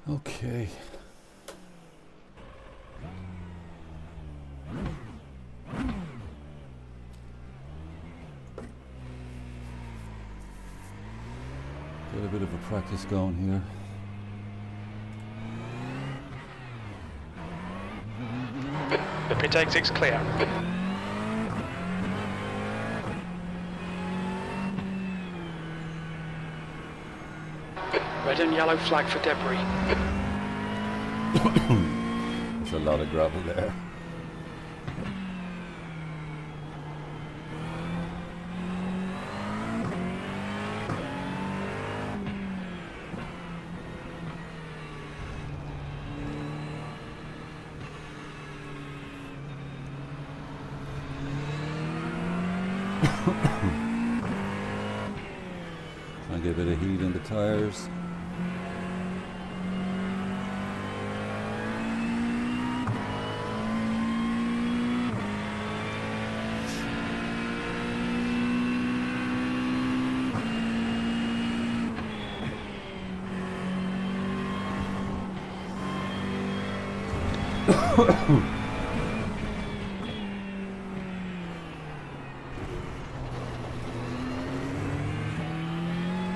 Okay. Get a bit of a practice going here. The pit exit's clear. Red and yellow flag for debris. There's a lot of gravel there. Try and get a bit of heat in the tires.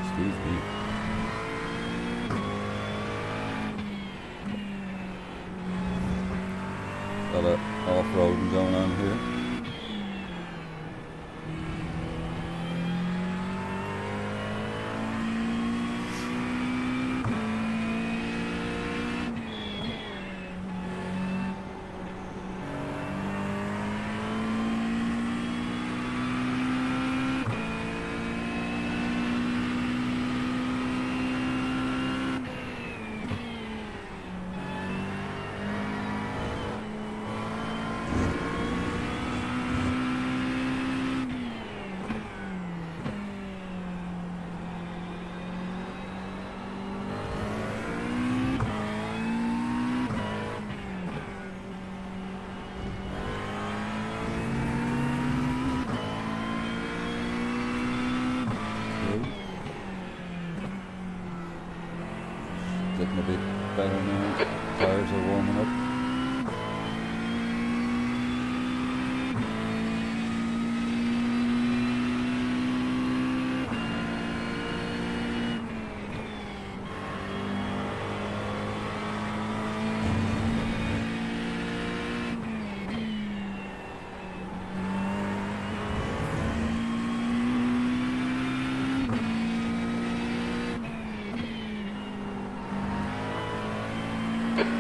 Excuse me. Got a off-roading going on here. Getting a bit better now. Tires are warming up.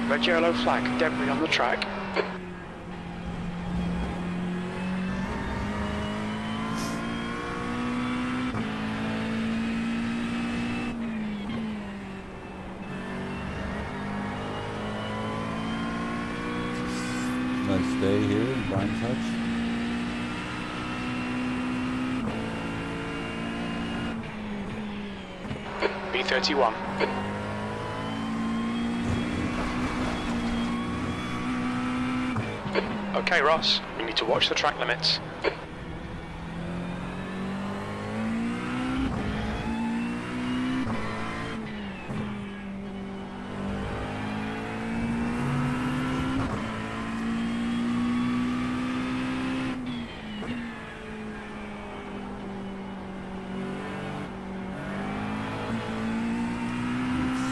Red yellow flag, debris on the track. Nice day here in Brands Hatch. B31. Okay, Ross, we need to watch the track limits.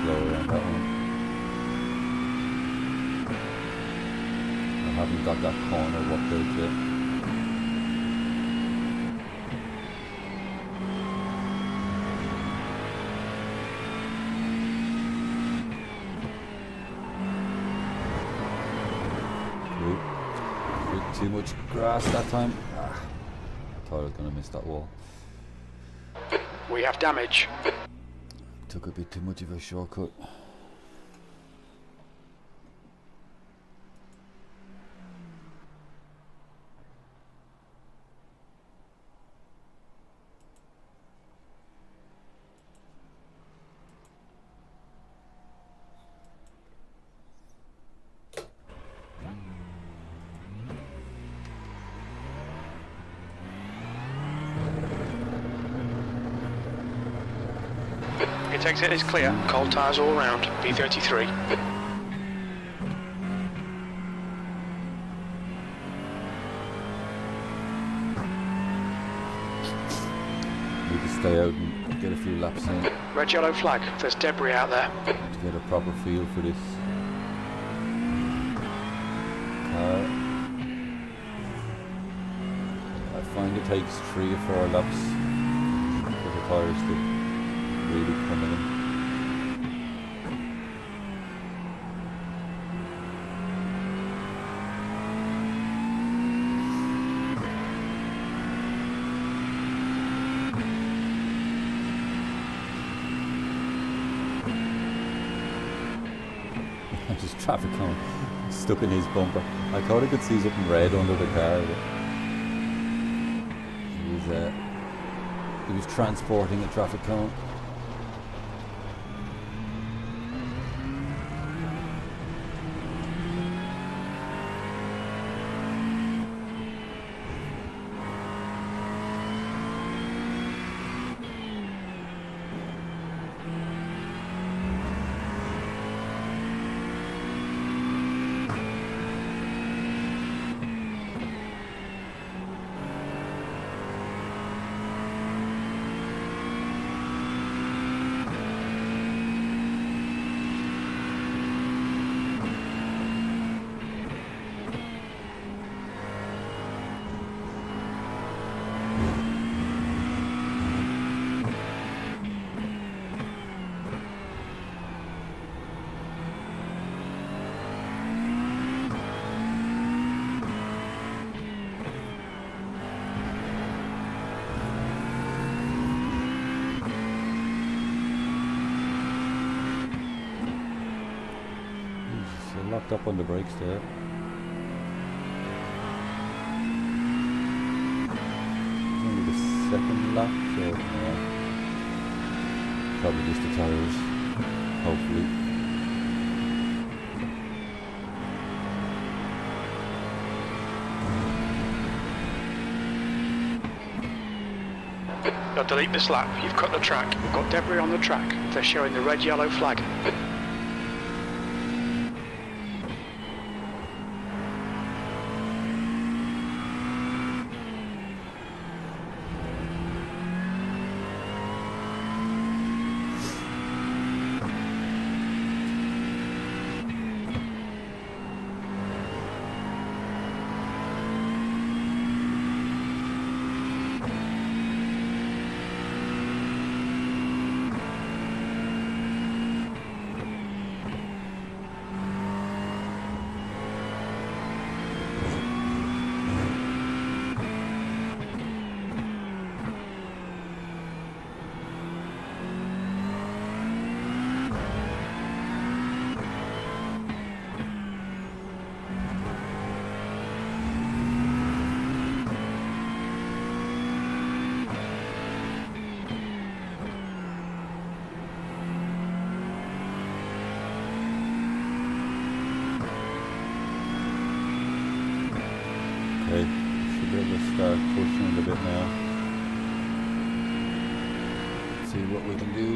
Slower on that one. I haven't got that corner worked out yet. Ooh, bit too much grass that time. I thought I was going to miss that wall. We have damage. Took a bit too much of a shortcut. Right exit is clear. Cold tyres all round. B33. Need to stay out and get a few laps in to Red yellow flag. There's debris out there. get a proper feel for this car. I find it takes 3 or 4 laps for the tyres to really come in. Just traffic cone stuck in his bumper. I thought I could see something red under the car. But he was transporting a traffic cone. Locked up on the brakes there. It's only the second lap, so yeah. Probably just the tyres, hopefully. Now delete this lap. You've cut the track. We've got debris on the track. They're showing the red yellow flag. Okay, should be able to start pushing it a bit now. See what we can do.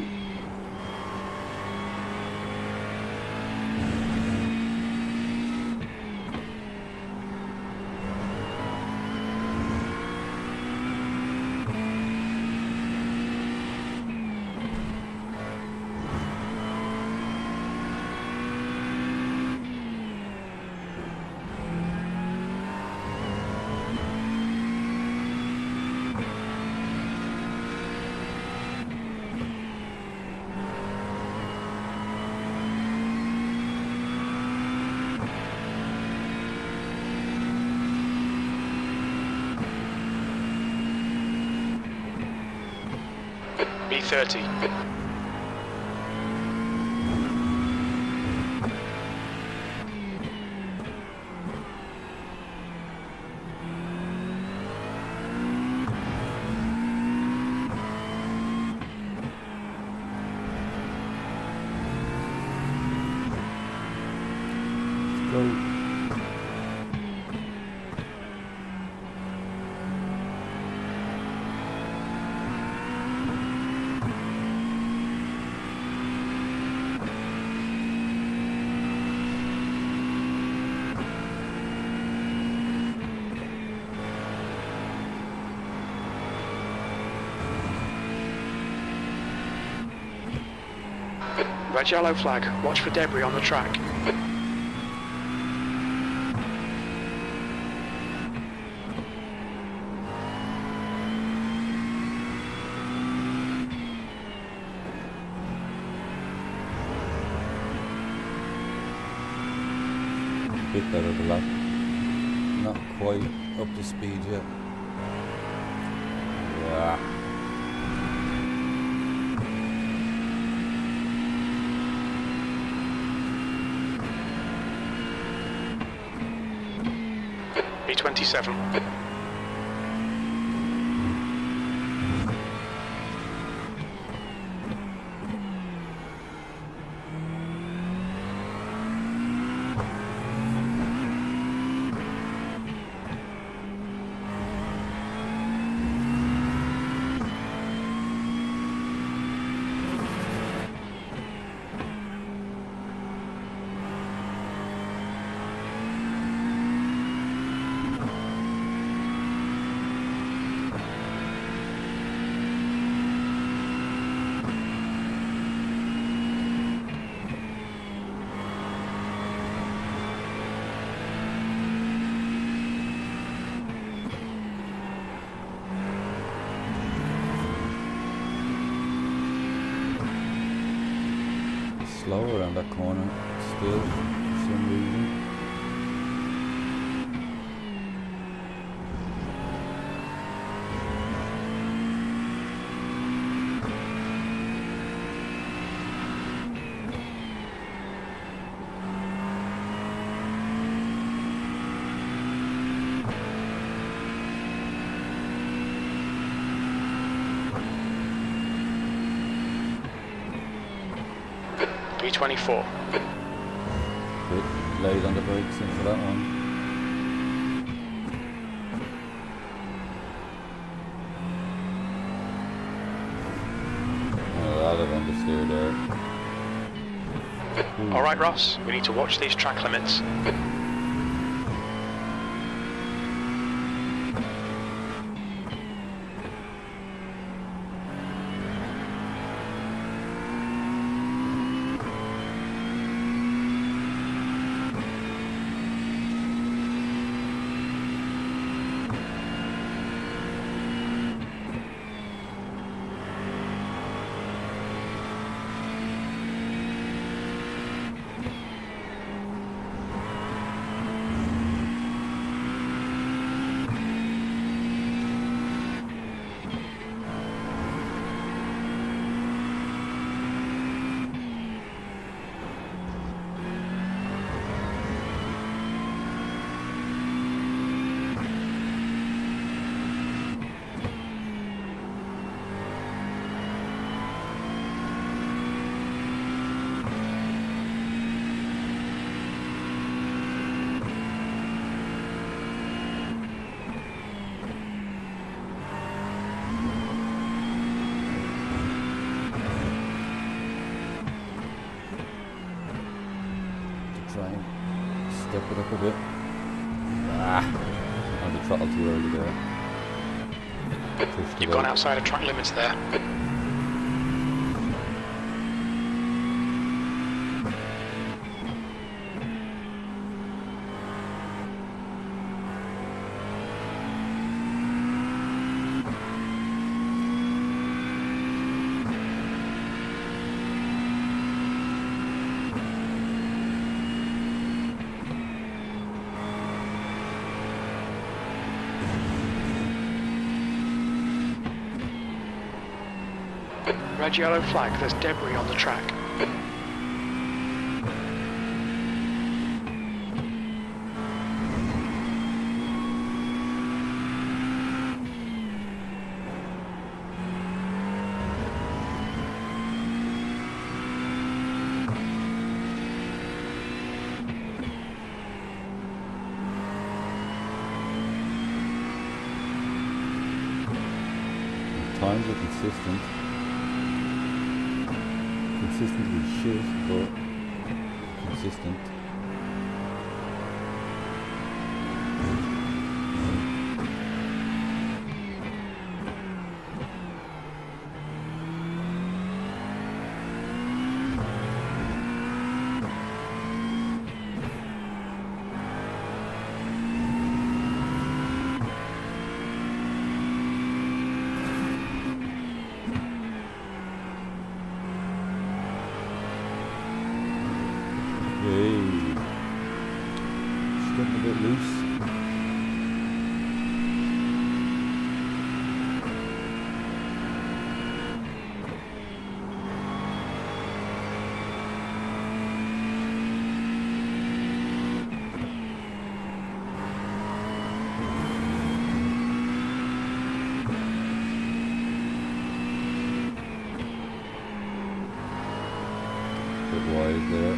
B30. Go. Red yellow flag. Watch for debris on the track. Bit better the lap. Not quite up to speed yet. Yeah. B27. Slow around that corner still for some reason. B24. Bit late on the brakes into that one. A lot of understeer there. Alright Ross, we need to watch these track limits. Try and step it up a bit. On the throttle too early there. Pushed You've it gone out. outside of track limits there. Red yellow flag, there's debris on the track. Times are consistent. Consistently shit, but consistent. wide there.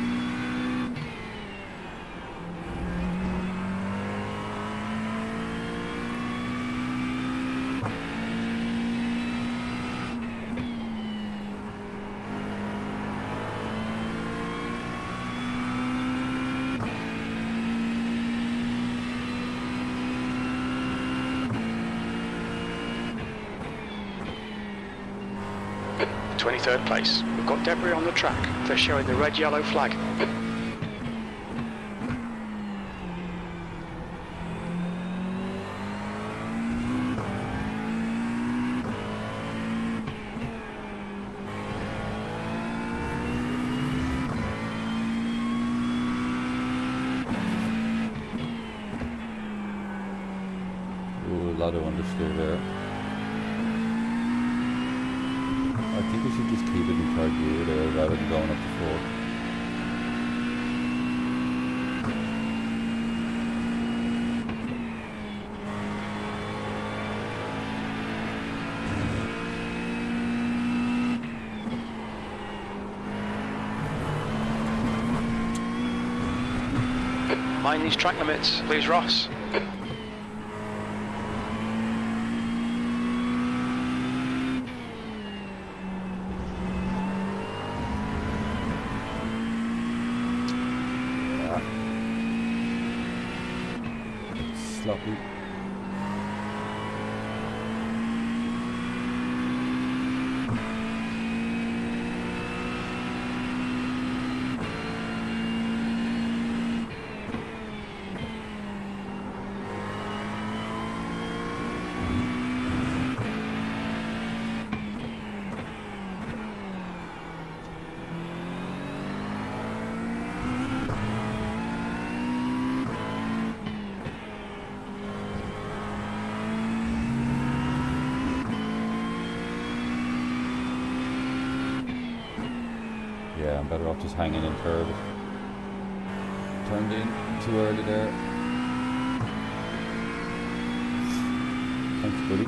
Third place. We've got debris on the track. They're showing the red-yellow flag. Ooh, a lot of understeer there. I think we should just keep it in third gear there rather than going up to fourth. Mind these track limits, please, Ross. Sloppy. Yeah, I'm better off just hanging in third. Turned in too early there. Thanks, buddy.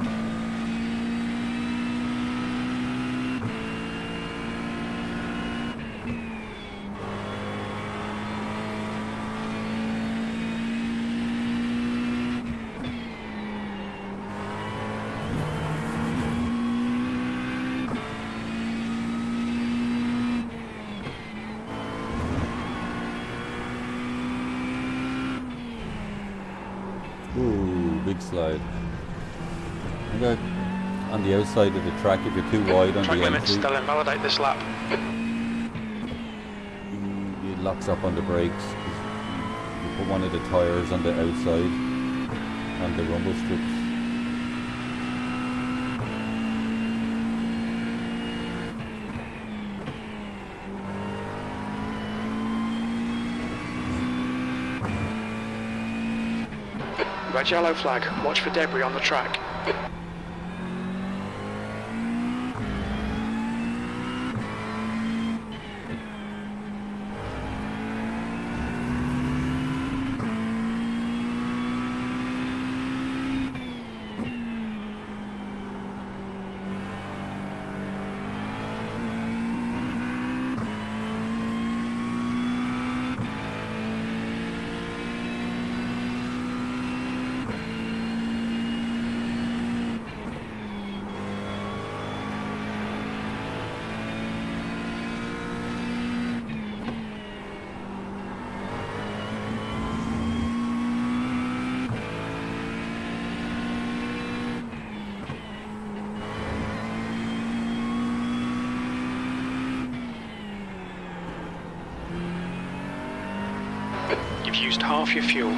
Ooh, big slide. I got on the outside of the track if you're too wide on track the limits, entry. they'll invalidate this lap. It locks up on the brakes. You put one of the tyres on the outside on the rumble strips. Red yellow flag, watch for debris on the track. You've used half your fuel.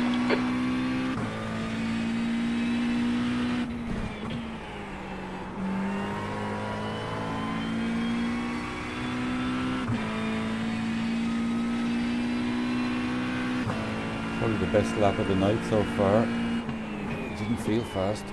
Probably the best lap of the night so far. It didn't feel fast.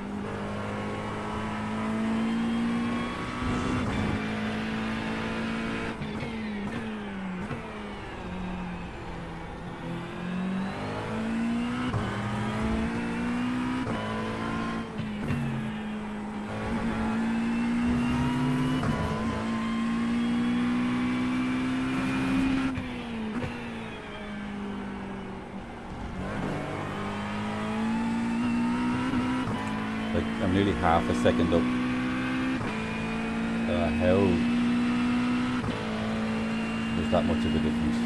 Like, I'm nearly half a second up. How there's that much of a difference?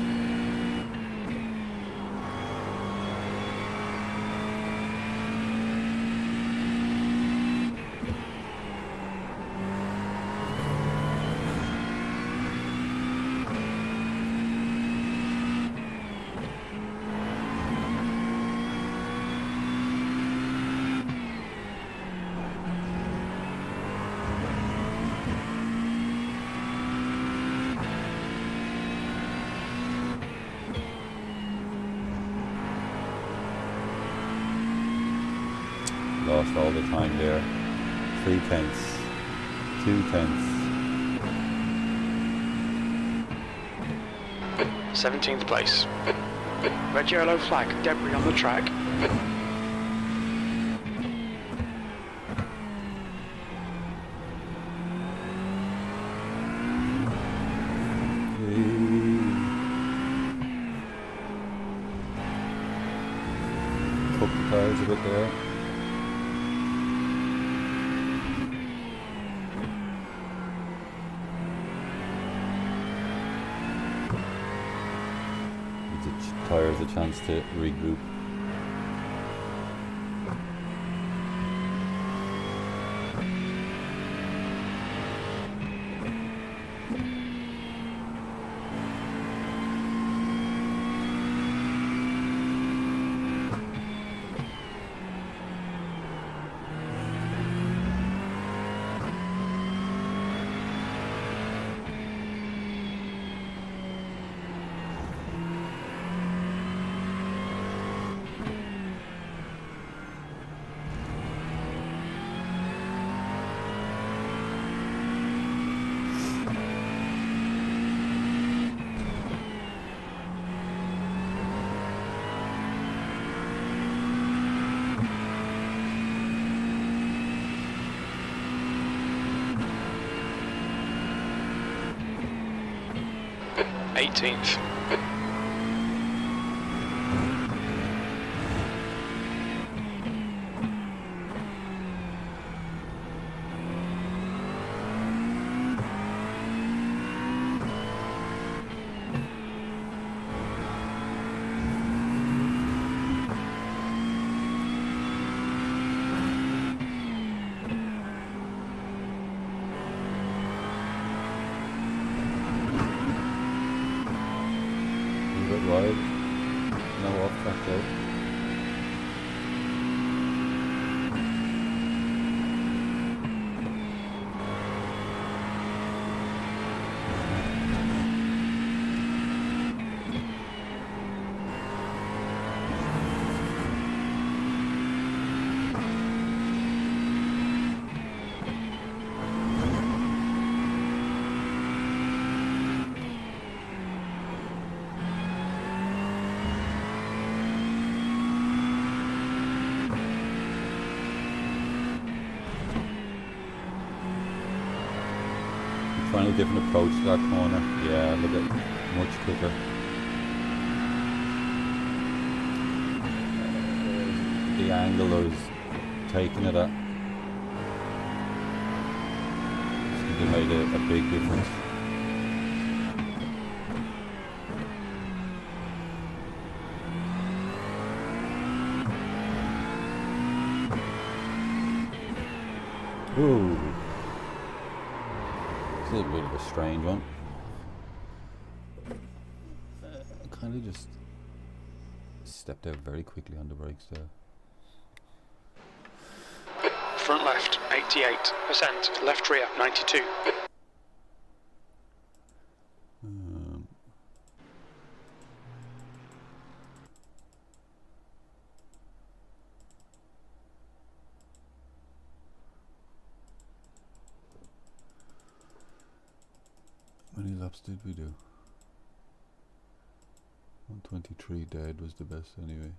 Lost all the time there. 3 tenths, 2 tenths. 17th place. Red yellow flag, debris on the track. Cook the tires a bit there. Tires a chance to regroup. Eighteenth. Wide, no off track though. Trying a different approach to that corner. Yeah, look at much quicker. The angle I was taking it at. I think it made a big difference. Ooh. A little bit of a strange one. I kind of just stepped out very quickly on the brakes there. Front left, 88%. Left rear, 92. How many laps did we do? 123 dead was the best anyway.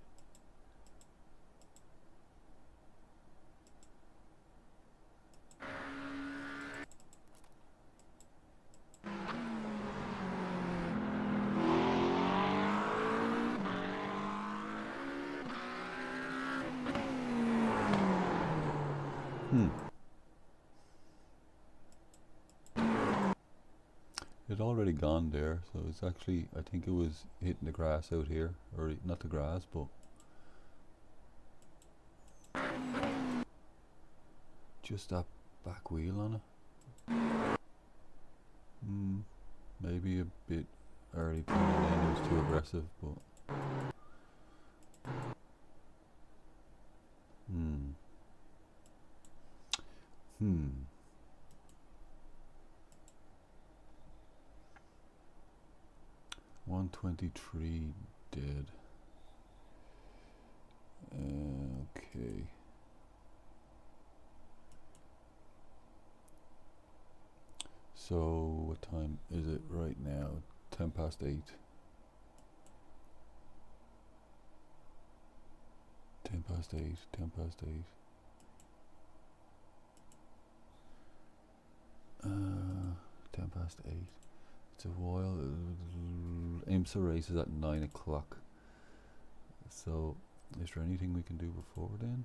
It already gone there, so it's actually, I think it was hitting the grass out here, or not the grass, but just that back wheel on it. Maybe a bit early pulling in, it was too aggressive, but 123 dead. Okay. So what time is it right now? 10 past 8. 10 past 8, 10 past 8. 10 past 8. It's a while. IMSA race is at 9 o'clock. So, is there anything we can do before then?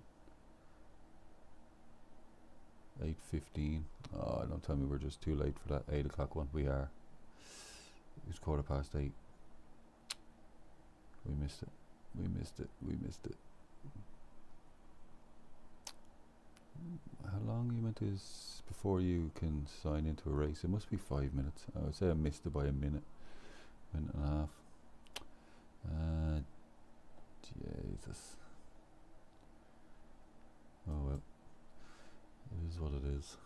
8:15. Oh, don't tell me we're just too late for that 8 o'clock one. We are. It's 8:15. We missed it. We missed it. We missed it. How long you meant is before you can sign into a race? It must be 5 minutes. I would say I missed it by a minute and a half. Jesus. Oh well. It is what it is.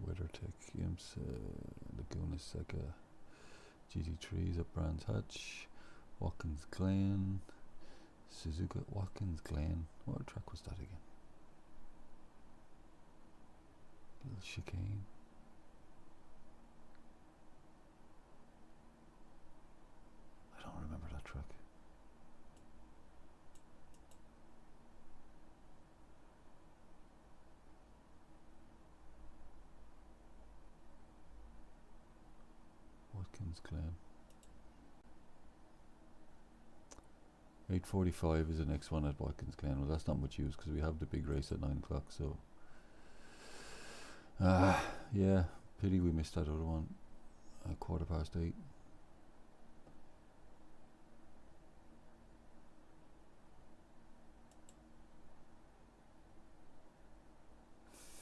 WeatherTech, IMSA, Laguna Seca, GT3's at Brands Hatch, Watkins Glen, Suzuka, Watkins Glen. What track was that again? Little chicane. I don't remember that track. Watkins Glen. 8:45 is the next one at Watkins Glen. Well, that's not much use because we have the big race at 9 o'clock. So, yeah, pity we missed that other one at 8:15.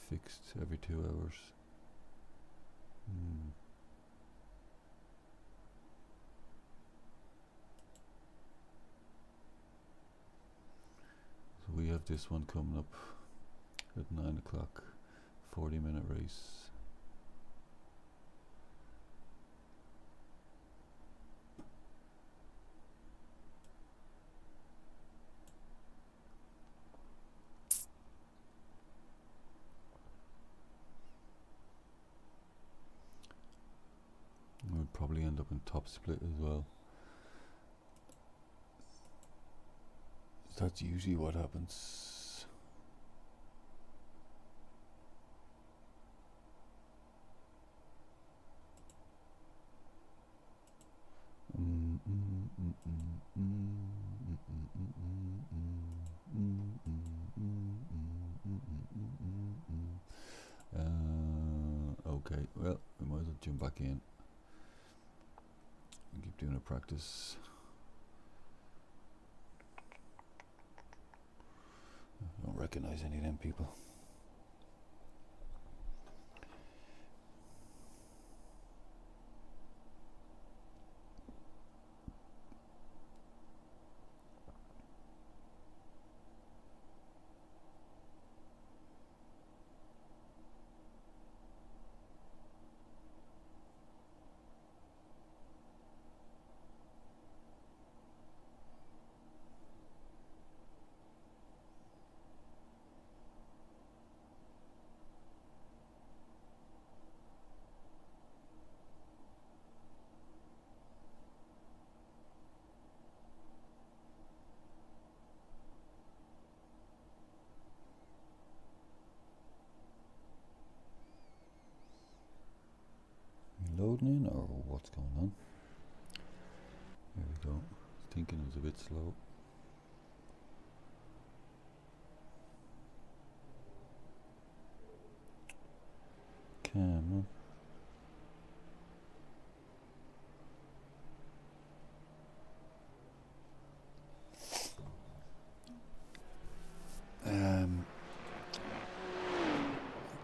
Fixed every 2 hours. So we have this one coming up at 9 o'clock, 40-minute race. We'll probably end up in top split as well. That's usually what happens. Okay, well, we might as well jump back in and keep doing a practice. I don't recognize any of them people. Loading in, or what's going on? Here thinking it was a bit slow. Come on. I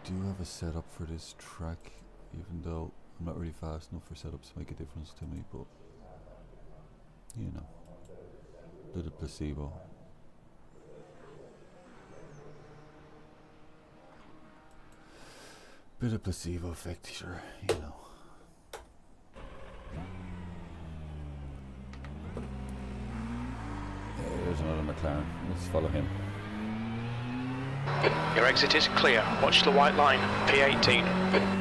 do have a setup for this track, even though I'm not really fast enough for setups to make a difference to me, but you know, a bit of placebo. Bit of placebo effect, sure, you know. There's another McLaren, let's follow him. Your exit is clear. Watch the white line, P18.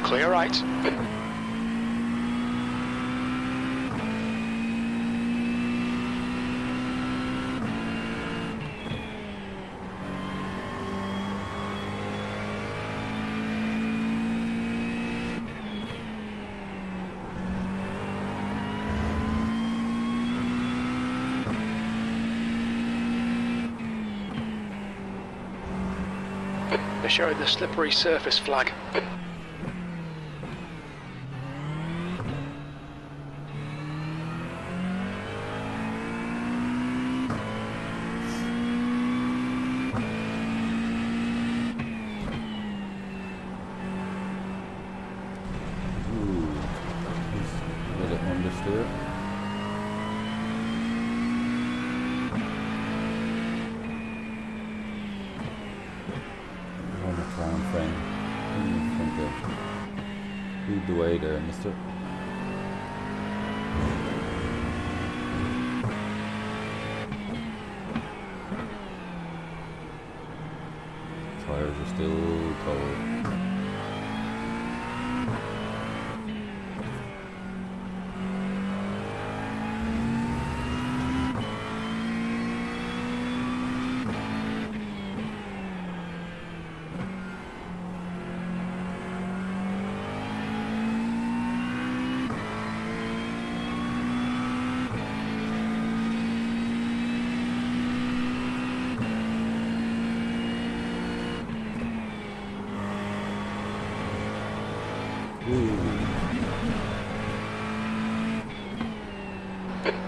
Clear right. They're showing the slippery surface flag. Lead the way there, mister. Tires are still cold.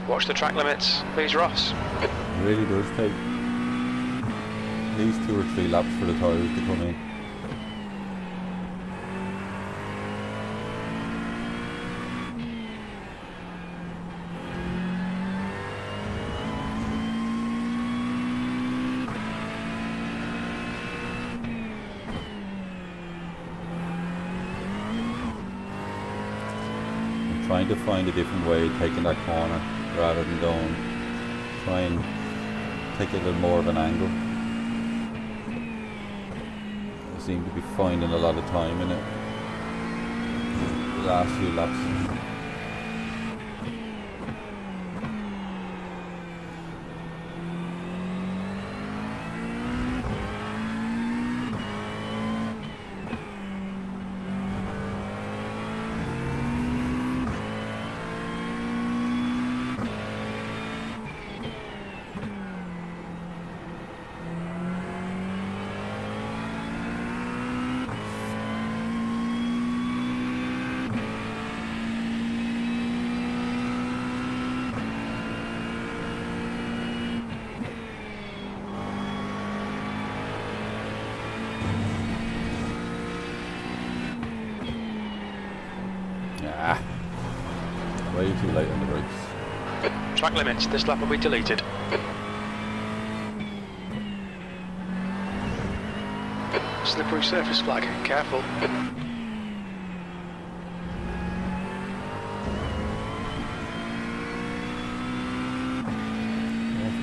Watch the track limits, please, Ross. It really does take at least 2 or 3 laps for the tyres to come in. I'm trying to find a different way of taking that corner, rather than try and take a little more of an angle. I seem to be finding a lot of time in it the last few laps. Way too late on the brakes. Track limits, this lap will be deleted. Slippery surface flag, careful. Off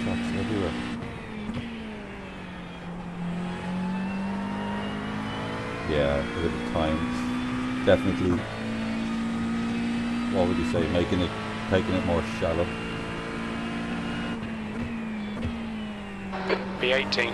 tracks everywhere. Yeah, a bit of times. Definitely, what would you say, taking it more shallow. B18.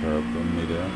Curb on me there.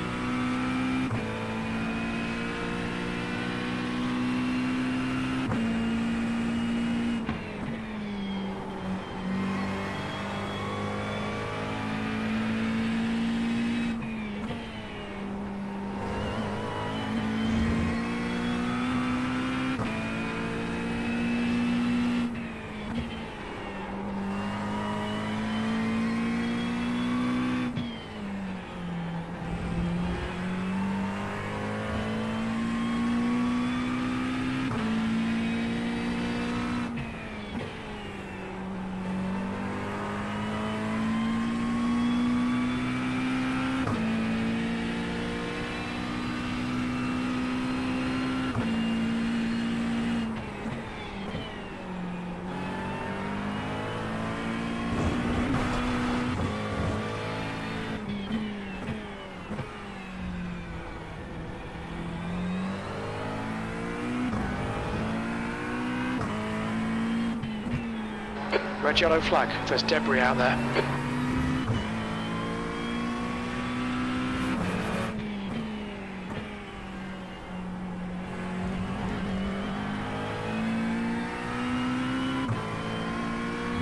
Red yellow flag, there's debris out there.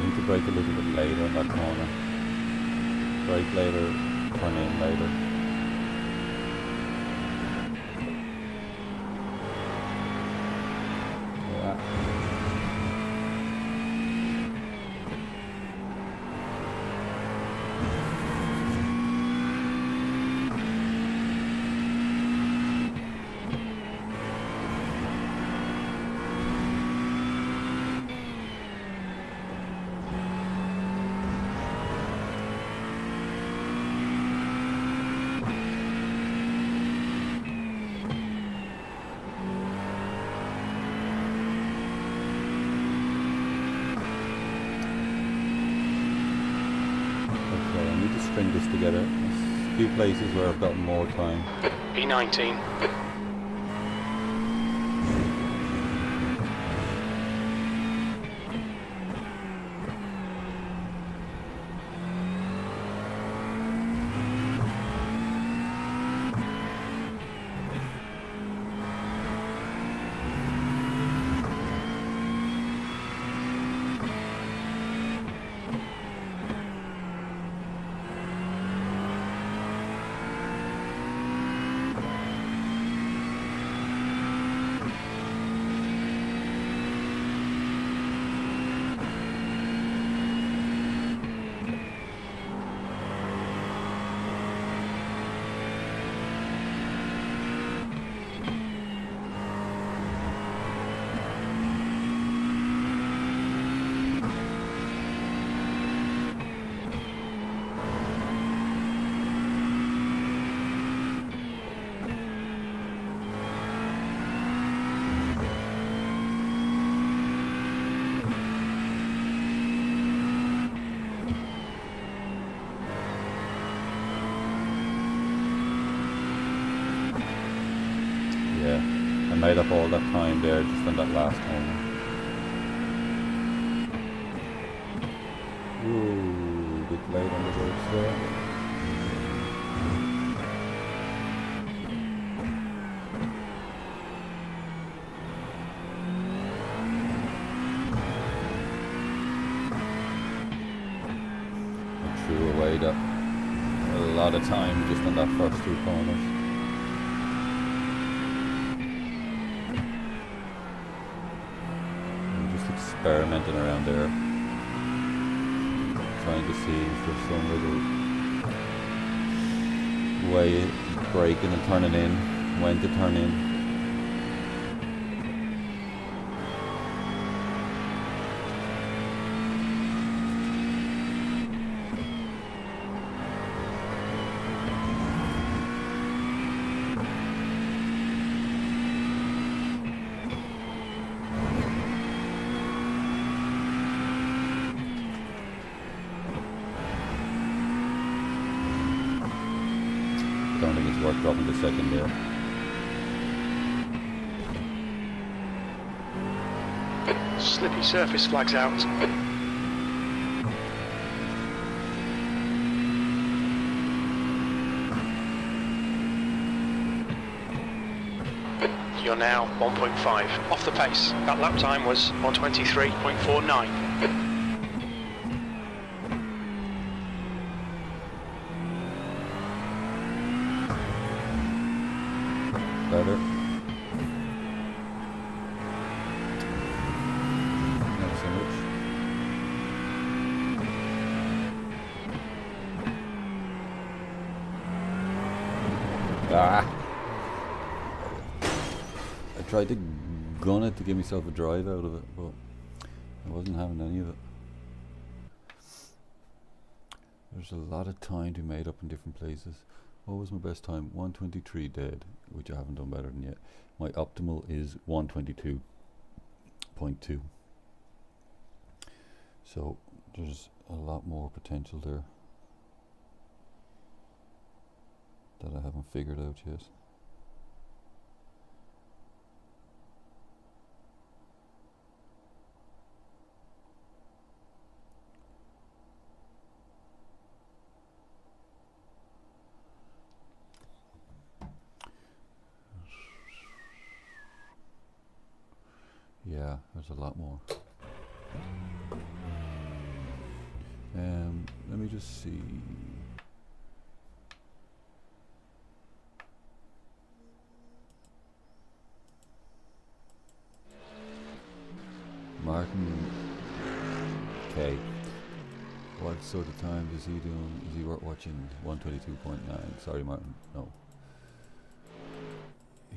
Need to brake a little bit later on that corner. Brake later, turn in later. Yeah. String this together. There's a few places where I've got more time. B19. I made up all that time there just on that last corner. Ooh, a bit late on the brakes there. I threw away a lot of time just on that first two corners. experimenting around there, trying to see if there's some little way braking and turning in, when to turn in. Don't think it's worth dropping the second there. Slippy surface flags out. You're now 1.5 off the pace. That lap time was 1:23.49. Better. Not so much. Ah! I tried to gun it to give myself a drive out of it, but I wasn't having any of it. There's a lot of time to be made up in different places. What was my best time? 1:23 dead, which I haven't done better than yet. My optimal is 1:22.2. So there's a lot more potential there that I haven't figured out yet. Yeah, there's a lot more. Let me just see. Martin K. What sort of time is he doing? Is he watching 122.9? Sorry, Martin. No.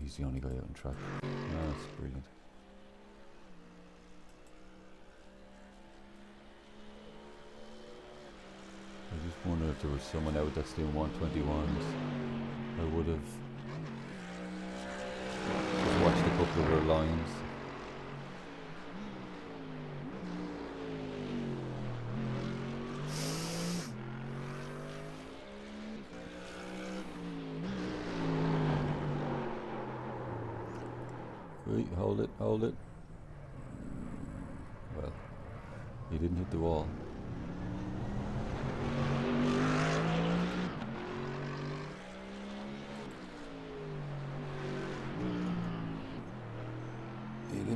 He's the only guy out on track. That's brilliant. I just wonder if there was someone out that's doing 121s. I would have just watched a couple of their lines. Wait, hold it, hold it. Well, he didn't hit the wall.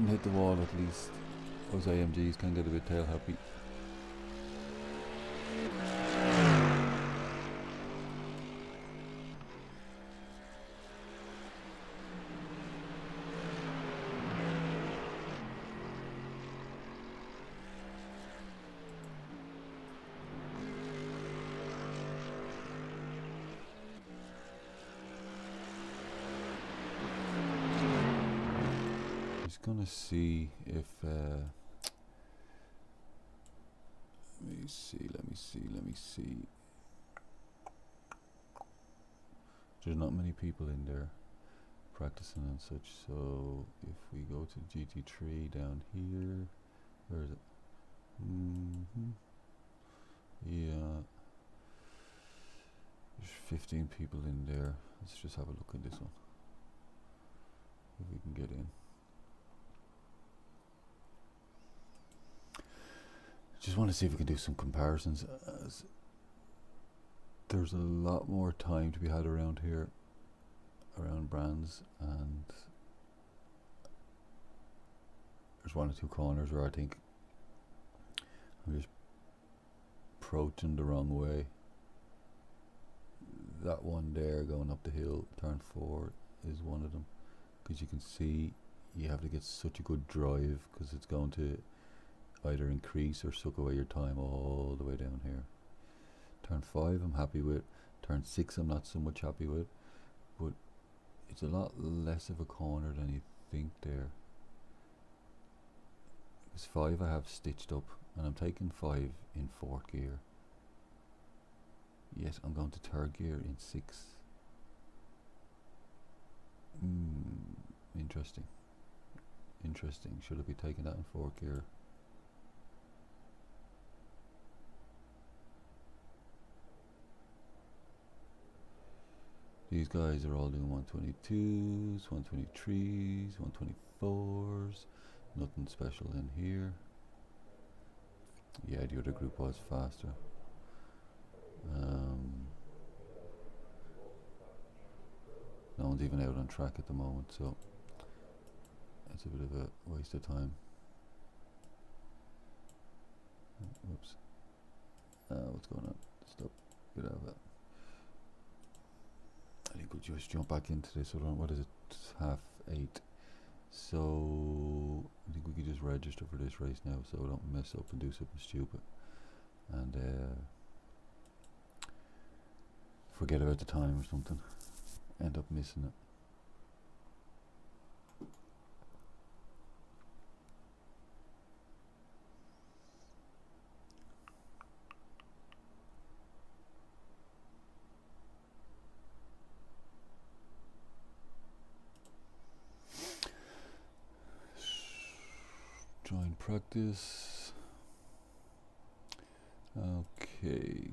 Hit the wall at least. Those AMGs can get a bit tail happy. Gonna see if let me see. There's not many people in there practicing and such, so if we go to GT3 down here, where is it? Yeah, there's 15 people in there. Let's just have a look at this one, if we can get in. Just want to see if we can do some comparisons. There's a lot more time to be had around here, around brands, and there's one or two corners where I think I'm just approaching the wrong way. That one there going up the hill, turn 4, is one of them, because you can see you have to get such a good drive because it's going to either increase or suck away your time all the way down here. Turn 5 I'm happy with, turn 6 I'm not so much happy with, but it's a lot less of a corner than you think there. Because 5 I have stitched up, and I'm taking 5 in 4th gear. Yet I'm going to 3rd gear in 6. Interesting. Interesting. Should I be taking that in 4th gear? These guys are all doing 122s, 123s, 124s. Nothing special in here. Yeah, the other group was faster. No one's even out on track at the moment, so it's a bit of a waste of time. Whoops. What's going on? Stop. Get out of that. I think we'll just jump back into this. What is it? It's 8:30. So I think we could just register for this race now, so we don't mess up and do something stupid and forget about the time or something, end up missing it. Join practice. Okay.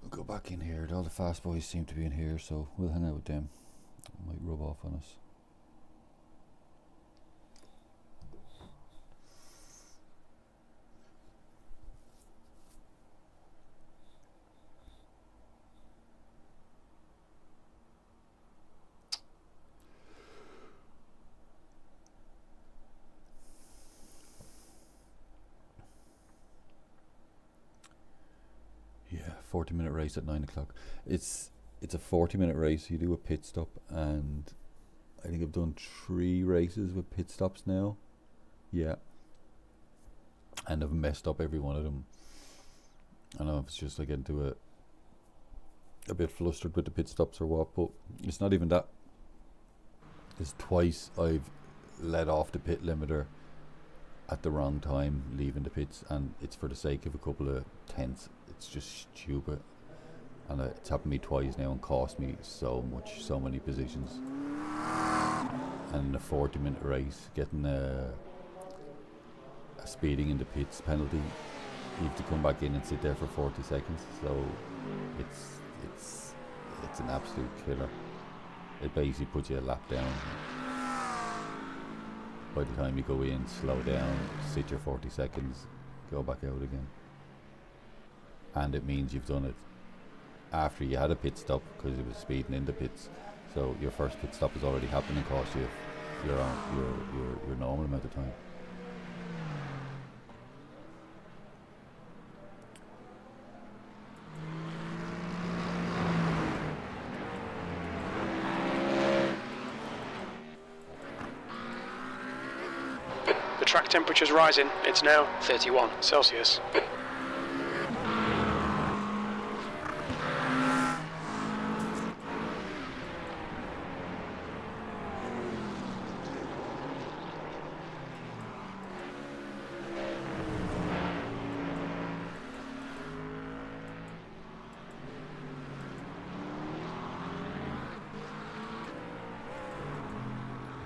We'll go back in here. All the fast boys seem to be in here, so we'll hang out with them. Might rub off on us. Yeah, 40-minute race at 9 o'clock. It's a 40-minute race. You do a pit stop, and I think I've done 3 races with pit stops now. Yeah, and I've messed up every one of them. I know if it's just like into a bit flustered with the pit stops or what, but it's not even that. It's twice I've let off the pit limiter at the wrong time, leaving the pits, and it's for the sake of a couple of tenths. It's just stupid, and it's happened to me twice now and cost me so much, so many positions. And in a 40-minute race, getting a speeding in the pits penalty, you have to come back in and sit there for 40 seconds. So it's an absolute killer. It basically puts you a lap down. By the time you go in, slow down, sit your 40 seconds, go back out again. And it means you've done it after you had a pit stop, because it was speeding in the pits. So your first pit stop has already happened and cost you your normal amount of time. The track temperature's rising. It's now 31 Celsius.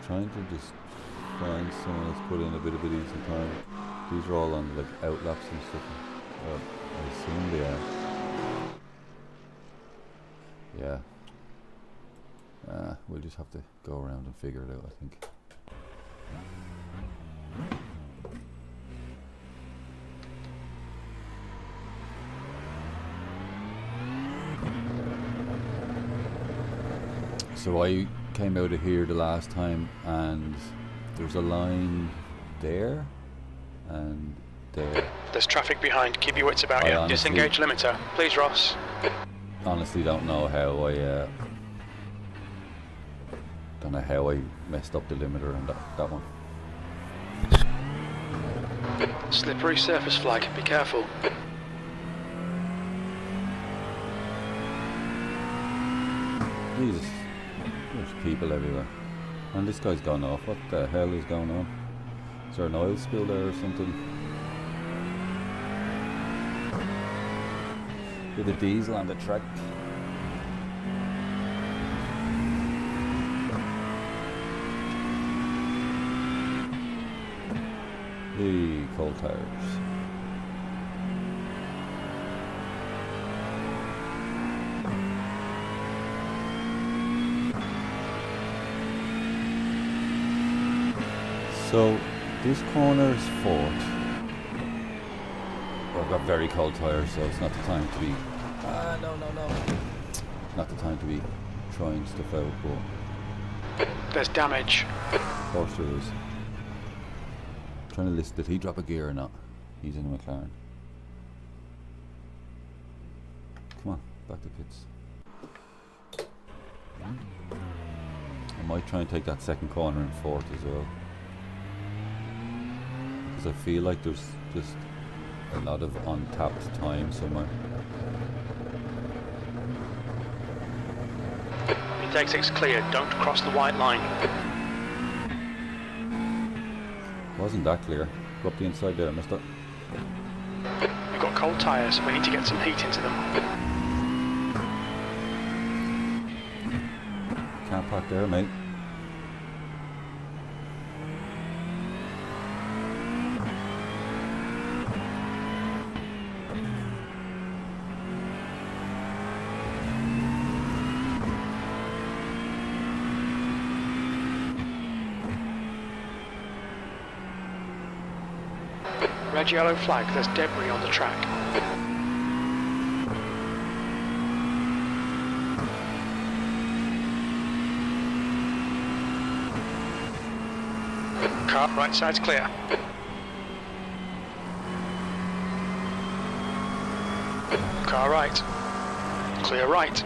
Trying to just find someone that's put in a bit of a decent time. These are all on like outlaps and stuff. Well, I assume they are. Yeah. We'll just have to go around and figure it out, I think. So I came out of here the last time, and there's a line there and there. There's traffic behind. Keep your wits about you. Disengage limiter. Please, Ross. Honestly don't know how I messed up the limiter on that one. Slippery surface flag, be careful. Jesus, there's people everywhere. And this guy's gone off. What the hell is going on? Is there an oil spill there or something? Bit of diesel on the track. Hey, cold tires. So this corner is fourth. Well, I've got very cold tires, so it's not the time to be. No. Not the time to be trying stuff out, but There's damage. of course there is. Trying to list, did he drop a gear or not? He's in a McLaren. Come on, back to pits. I might try and take that second corner in fourth as well, because I feel like there's just a lot of untapped time somewhere. Intake 6 clear, don't cross the white line. Wasn't that clear? Go up the inside there, mister. We've got cold tyres, we need to get some heat into them. Can't park there, mate. Red yellow flag, there's debris on the track. Car right side's clear. Car right. Clear right.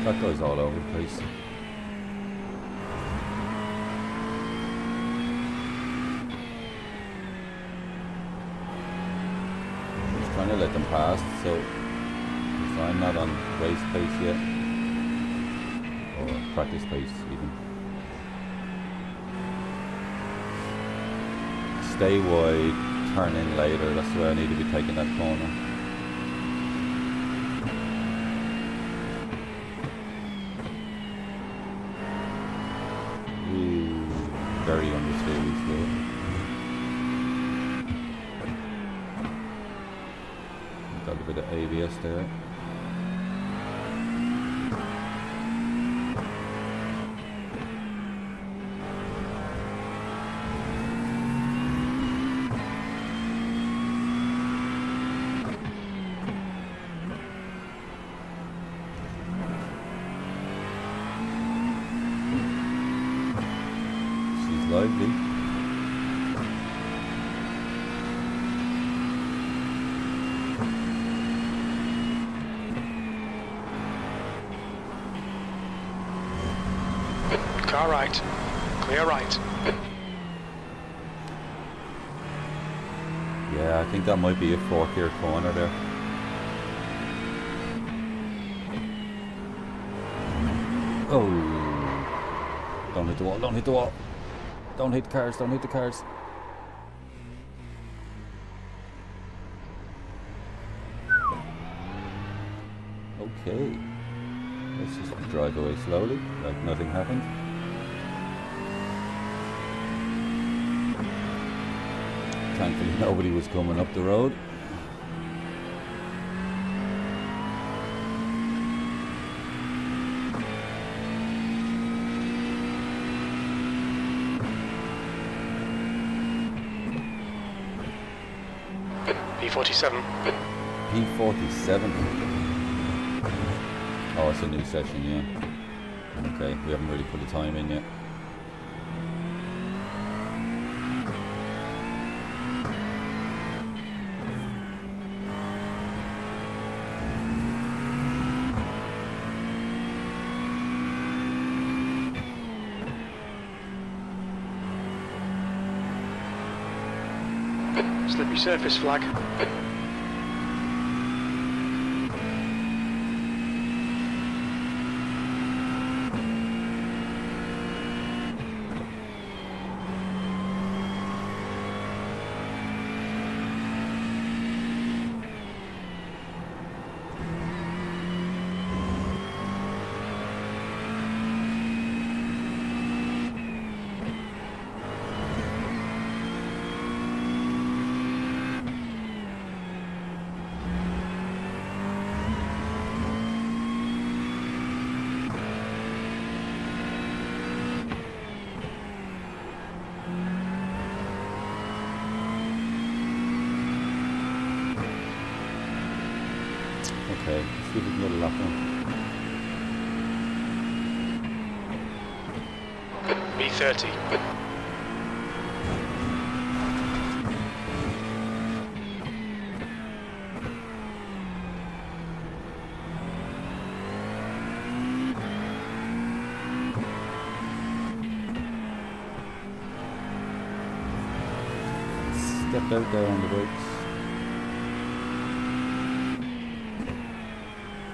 That guy's all over the place. Trying to let them pass, so I'm not on race pace yet, or practice pace even. Stay wide, turn in later, that's where I need to be taking that corner. Ooh, very understeery slow. Got a bit of ABS there. She's lively. Car right. Clear right. Yeah, I think that might be a 4-gear corner there. Oh! Don't hit the wall, don't hit the wall! Don't hit the cars, don't hit the cars! Okay. Let's just drive away slowly, like nothing happened. Thankfully nobody was coming up the road. P47. P47. Oh, it's a new session, yeah. Okay, we haven't really put the time in yet. Slippery surface flag. Okay, let's see if we can get a lap on. B30. Step out there on the brakes.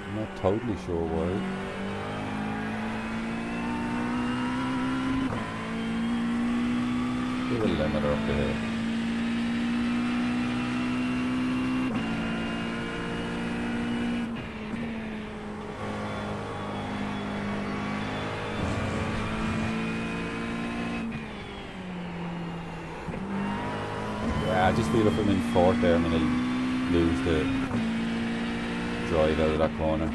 I'm not totally sure why. Give a limiter up the hill. Yeah, I just feel if I'm in fourth there, I'm going to lose the drive out of that corner.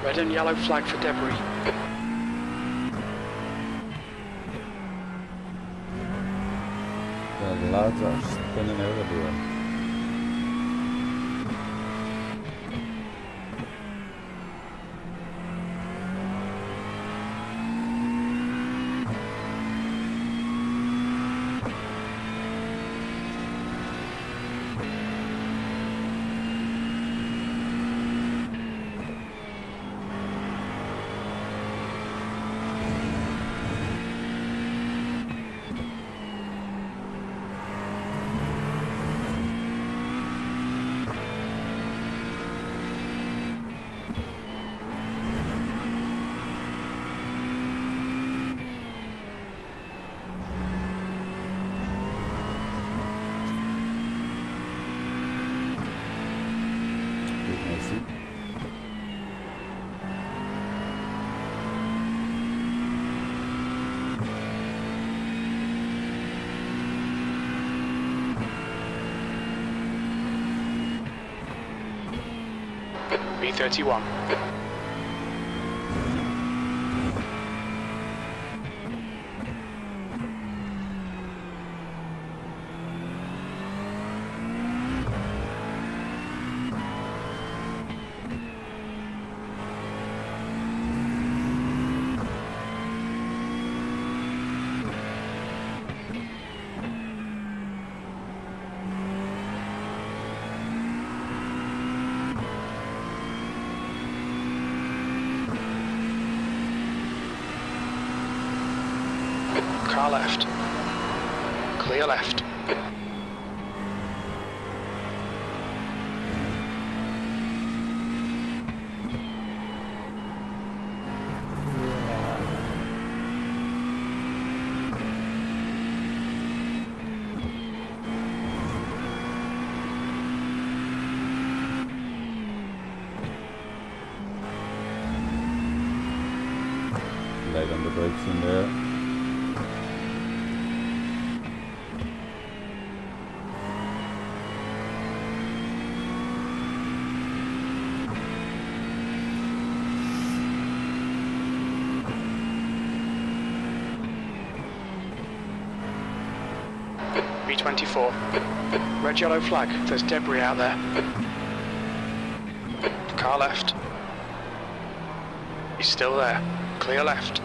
Red and yellow flag for debris. The lads are spinning out of here. B31. Car left. Clear left. Light on the brakes in there. P24. Red yellow flag, there's debris out there. Car left. He's still there. Clear left.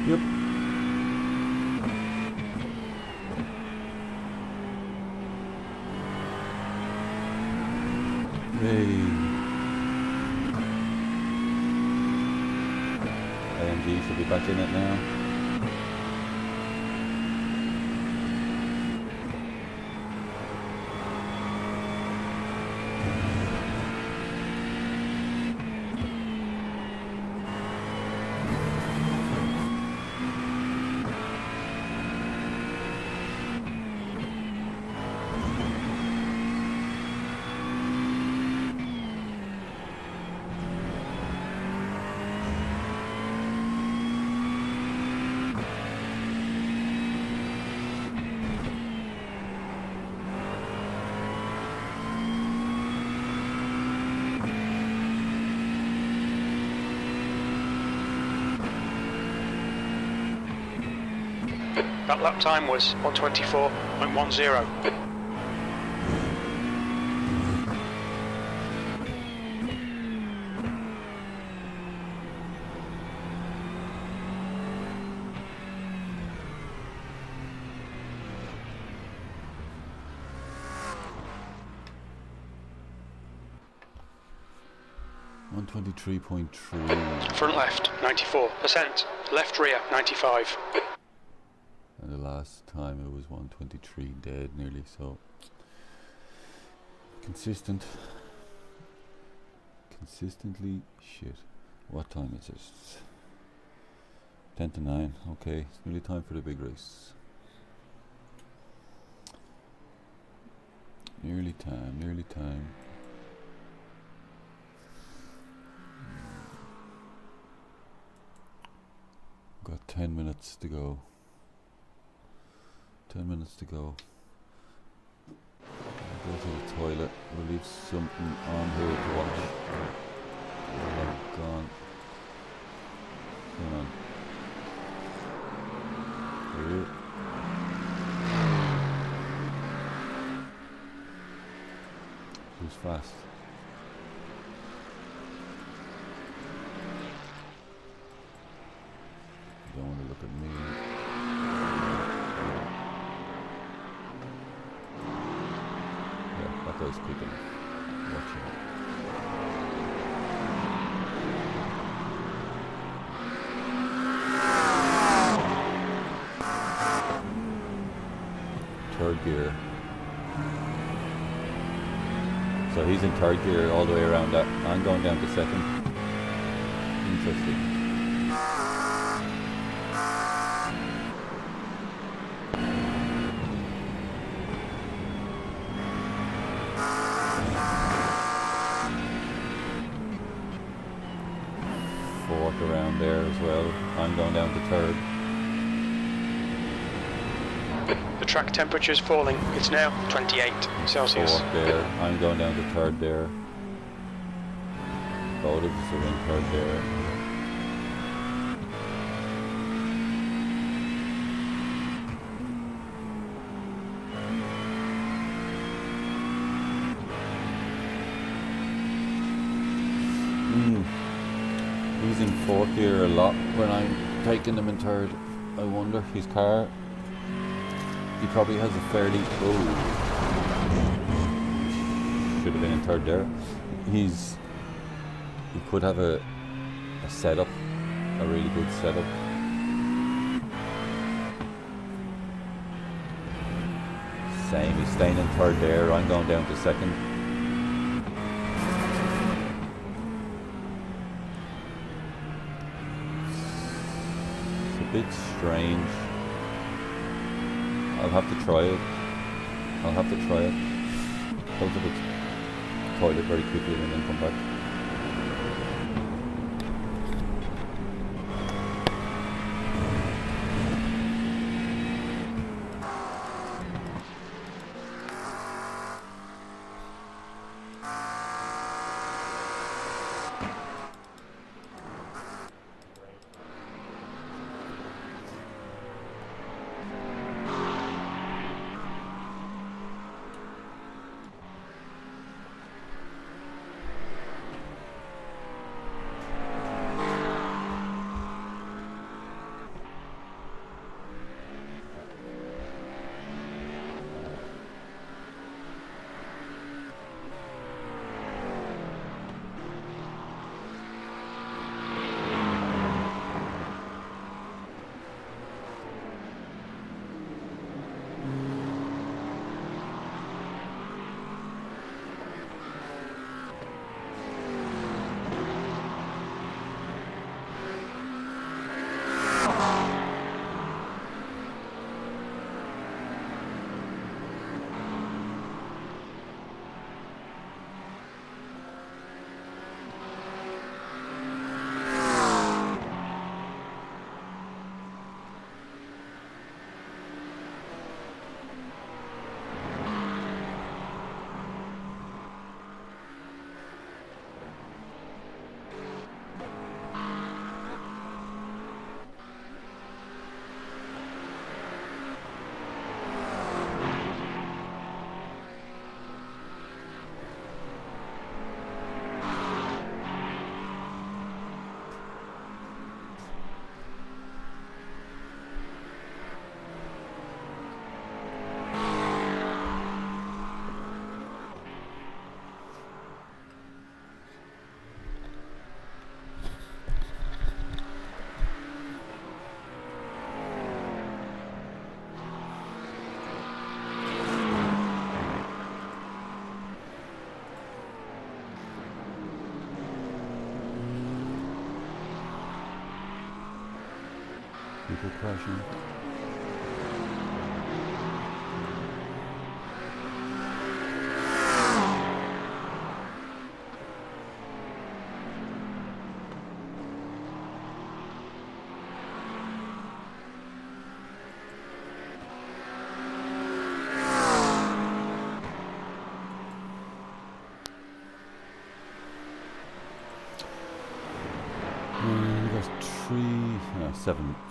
Yep. Hey. AMD should be back in it now. That lap time was 124.10. Front left, 94%. Left rear, 95. And the last time it was 123 dead nearly, so consistently shit. What time is it? 10 to 9. Okay, it's nearly time for the big race. Nearly time. Got 10 minutes to go. 10 minutes to go. I'll go to the toilet. We'll leave something on here to watch. I'm gone. Hang on. Here. Who's fast? Don't want to look at me. That goes quick enough. Watch it. Third gear. So he's in third gear all the way around that. I'm going down to second. Interesting. Around there as well. I'm going down to third. The track temperature is falling. It's now 28 Celsius. Fourth there. I'm going down to third there. Both of us are in third there. He's in fourth gear a lot when I'm taking him in third. I wonder, his car, he probably has a fairly, should have been in third there. He could have a setup, a really good setup. Same, he's staying in third there. I'm going down to second. Bit strange. I'll have to try it. Go to the toilet very quickly and then come back. vehicle crashing.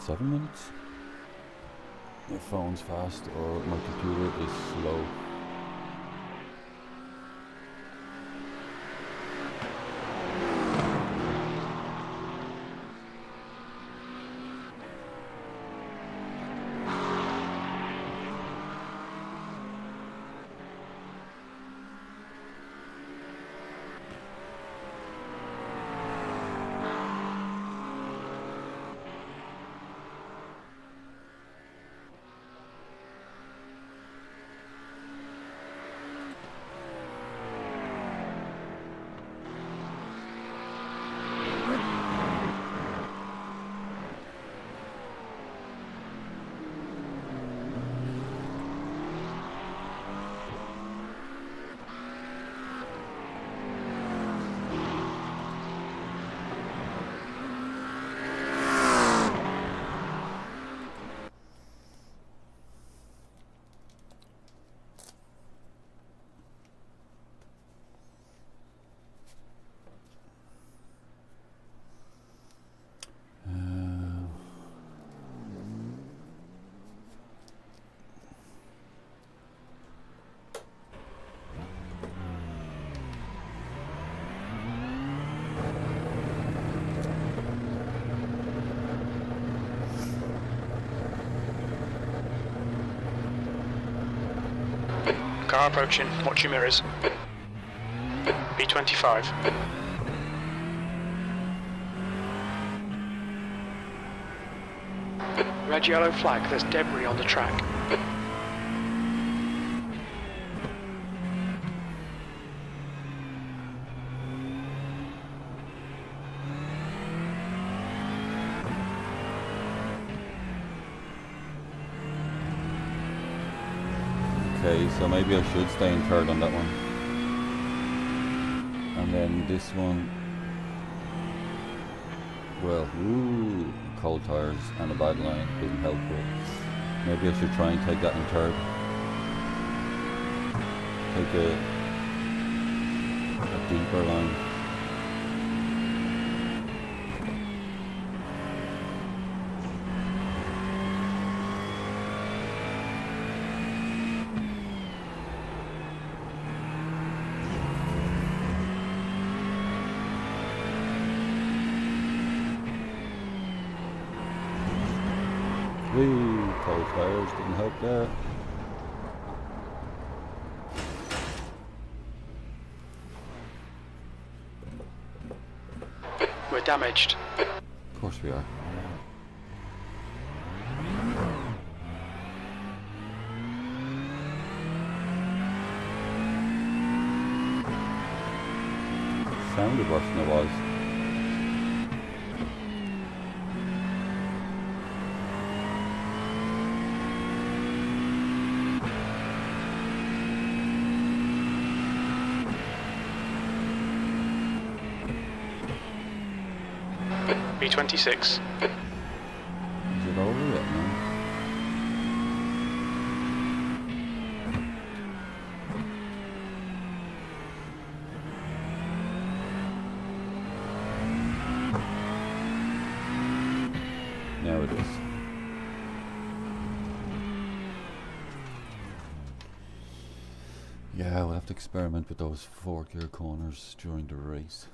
Seven minutes. My phone's fast or my computer is slow. Car approaching, watch your mirrors. B25. Red yellow flag, there's debris on the track. Okay, so maybe I should stay in third on that one. And then this one, well, ooh, cold tires and a bad line doesn't help, but maybe I should try and take that in third. Take a deeper line. Woo, cold tires didn't help there. We're damaged. Of course we are. Sounded worse than it was. B26. Is it over yet, man? Now it is. Yeah, we'll have to experiment with those 4-gear corners during the race.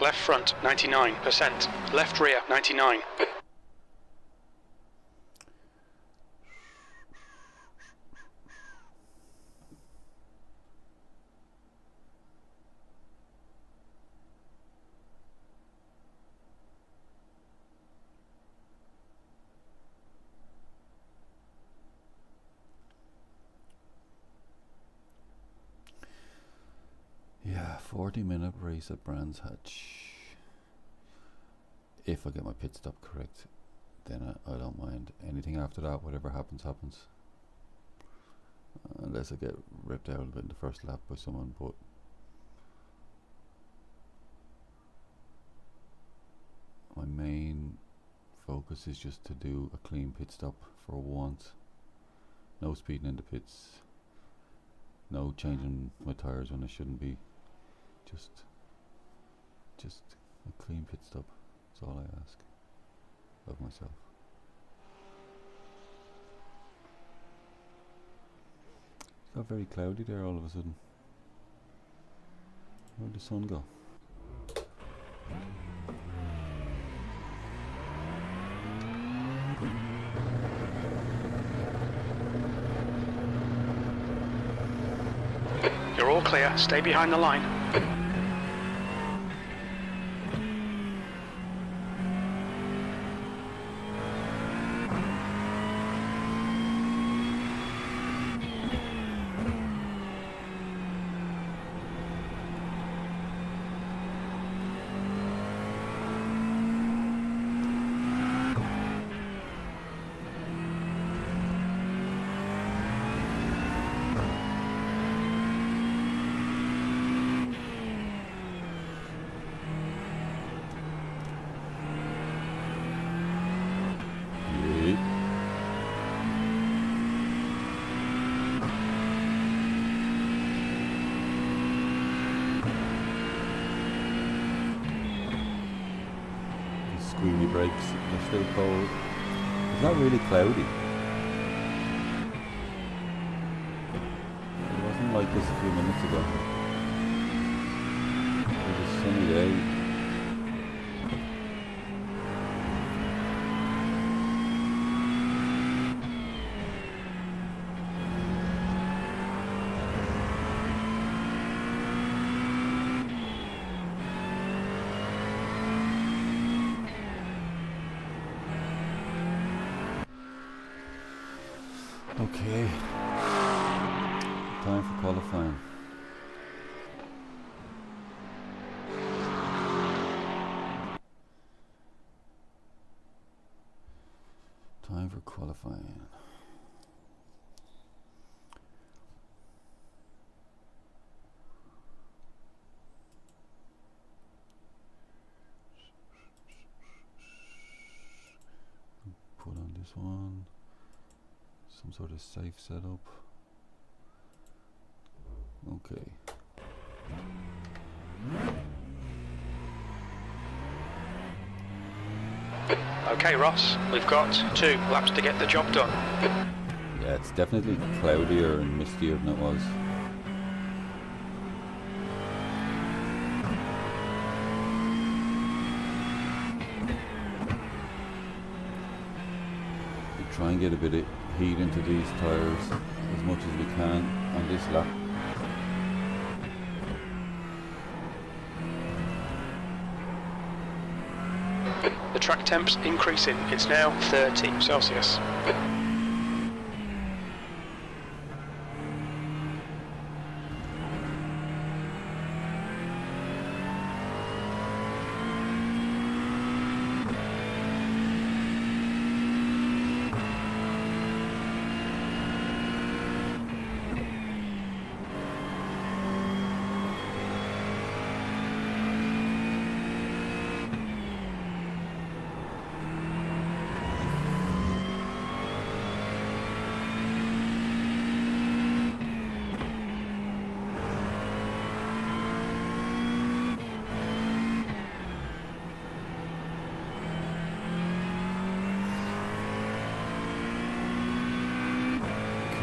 Left front, 99%. Left rear, 99. Yeah, 40-minute race at Brands Hatch. If I get my pit stop correct. then I don't mind. Anything after that, whatever happens, happens. Unless I get ripped out of it in the first lap by someone, but my main focus is just to do a clean pit stop for once. No speeding in the pits, no changing my tyres when I shouldn't be. Just a clean pit stop. That's all I ask of myself. It got very cloudy there all of a sudden. Where'd the sun go? You're all clear. Stay behind the line. Squealy brakes, they're still cold. It's not really cloudy. It wasn't like this a few minutes ago. It was a sunny day. Okay, time for qualifying. Time for qualifying. Put on this one. Some sort of safe setup. Okay. Okay, Ross, we've got 2 laps to get the job done. Yeah, it's definitely cloudier and mistier than it was. We try and get a bit of heat into these tyres as much as we can on this lap. The track temp's increasing. It's now 30 Celsius.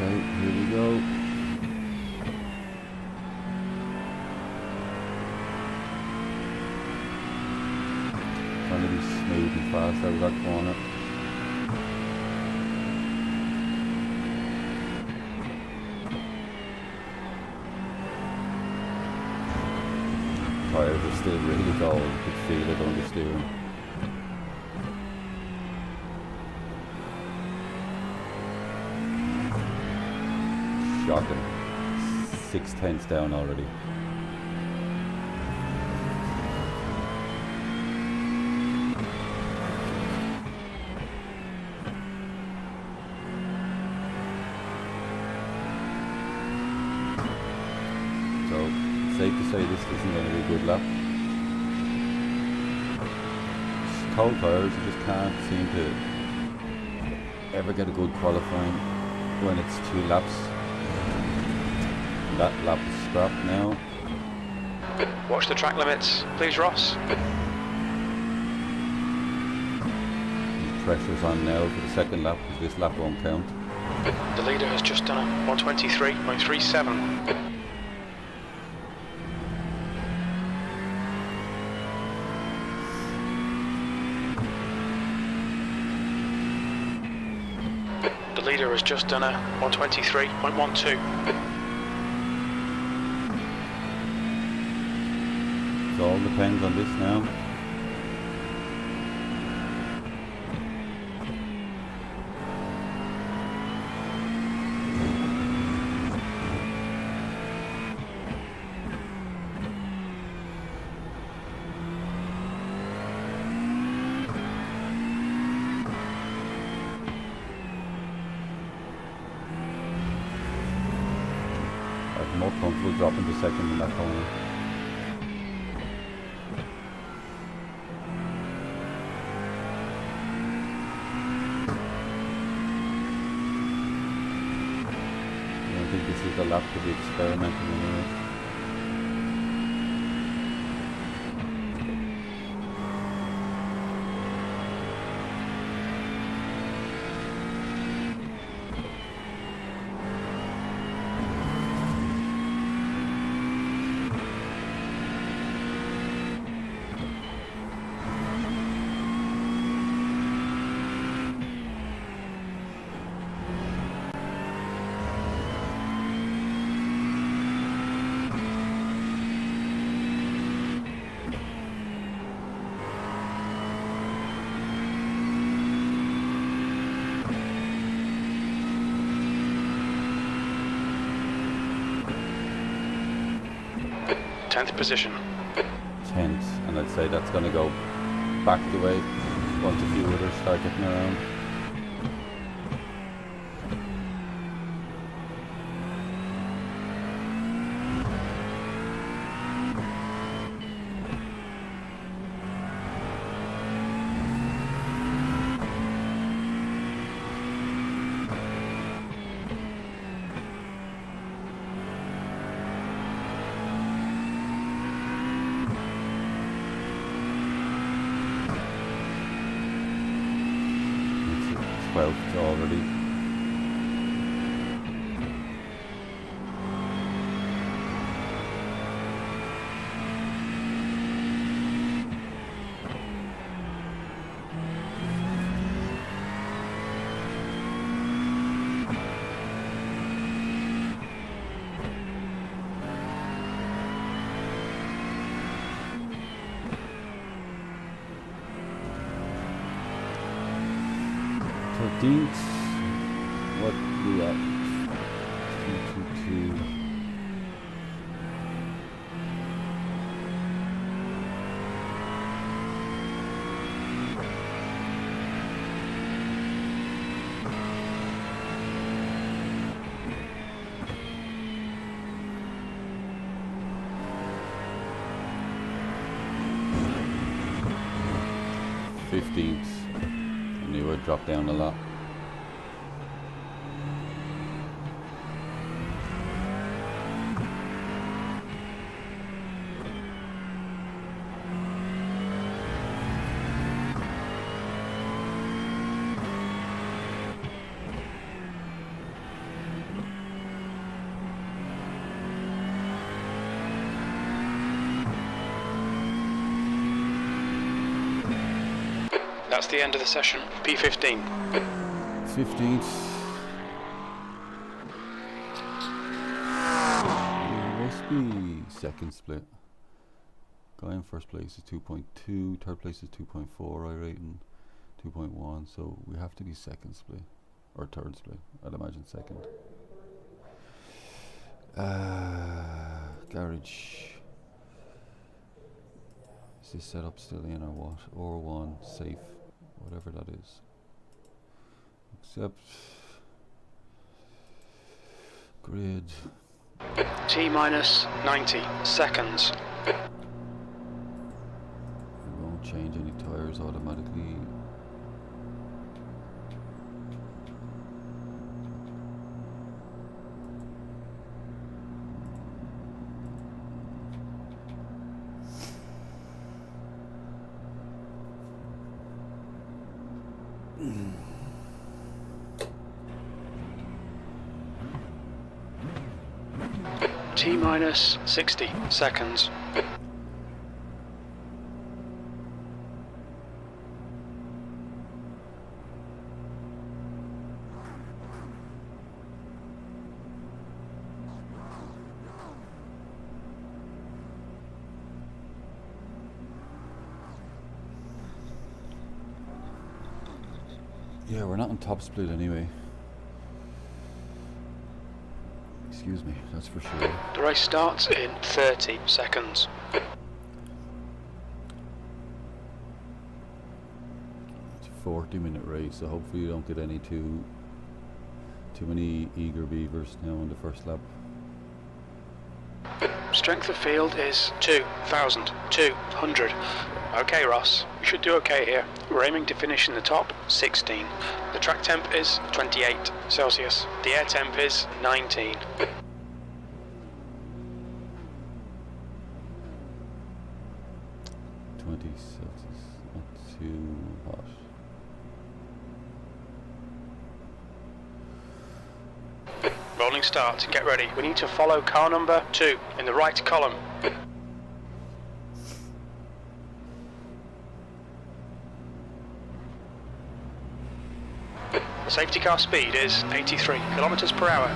Okay, here we go. Trying to be smooth and fast out of that corner. Tires are still really cold, you could feel it under steering. Shocking. 6/10 down already. safe to say this isn't going to be a good lap. It's cold tyres, you just can't seem to ever get a good qualifying when it's 2 laps. That lap is scrapped now. Watch the track limits, please, Ross. Pressure's on now for the second lap, because this lap won't count. The leader has just done a 123.37. The leader has just done a 123.12. It all depends on this now. I'm more comfortable dropping to second in that corner. I think this is the lap to be experimenting anyway. Tenth position. 10th, and I'd say that's going to go back the way once a few others start getting around. Already. What we at? 222. I knew I'd drop down a lot. That's the end of the session. P15. 15th. It must be second split. Guy in first place is 2.2, third place is 2.4, iRacing 2.1, so we have to be second split, or third split, I'd imagine second. Garage. Is this setup still in or what? Or one, safe, whatever that is. Accept. Grid. T minus 90 seconds. It won't change any tires automatically. T minus 60 seconds. Yeah, we're not on top split anyway. Excuse me, that's for sure. The race starts in 30 seconds. It's a 40-minute race, so hopefully you don't get any too many eager beavers now in the first lap. Strength of field is 2,200. Okay, Ross, we should do okay here. We're aiming to finish in the top 16. The track temp is 28 Celsius. The air temp is 19. Celsius, not too hot. Rolling start, get ready. We need to follow car number 2 in the right column. The safety car speed is 83 kilometers per hour.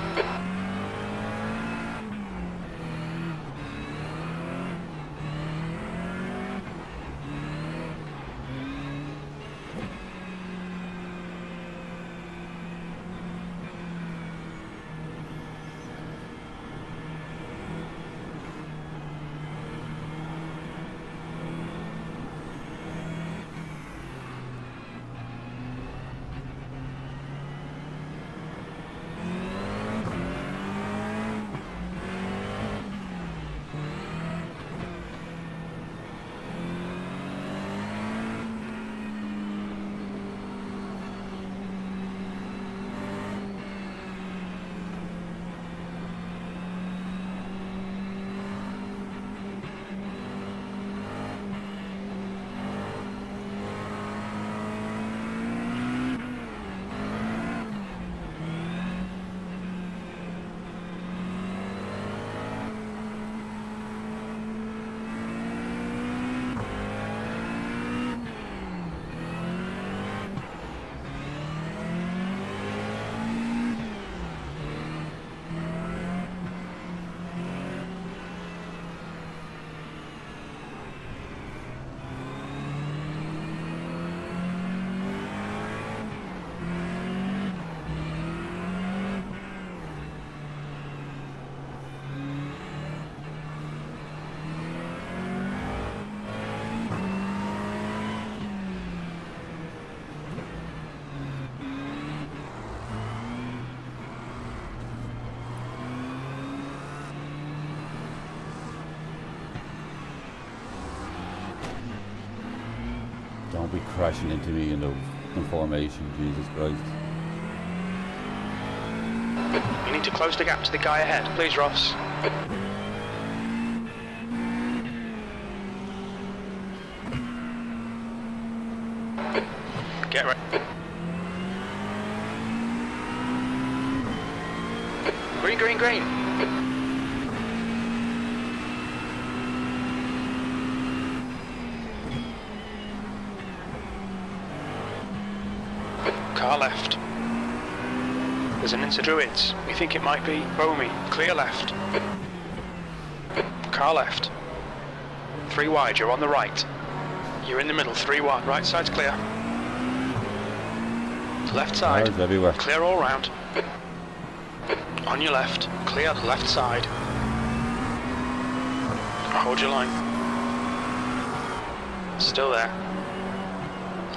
Don't be crashing into me in formation, Jesus Christ. You need to close the gap to the guy ahead, please, Ross. Get ready. Green, green, green. Car left. There's an Inter Druids. We think it might be Bomi. Clear left. Car left. 3 wide, you're on the right. You're in the middle, 3 wide. Right side's clear. Left side. Cars everywhere. Clear all round. On your left. Clear left side. Hold your line. Still there.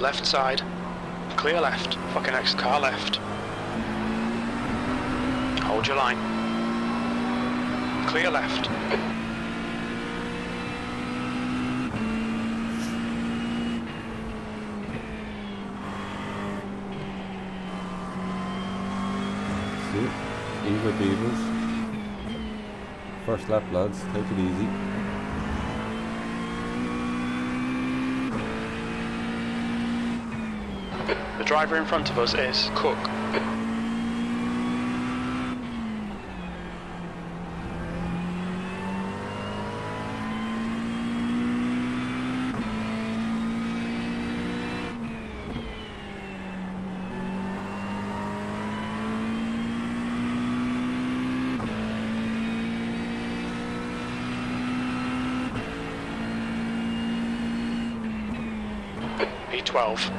Left side. Clear left. Fucking next car left. Hold your line. clear left. Eager beavers. First lap, lads, take it easy. The driver in front of us is Cook. P12.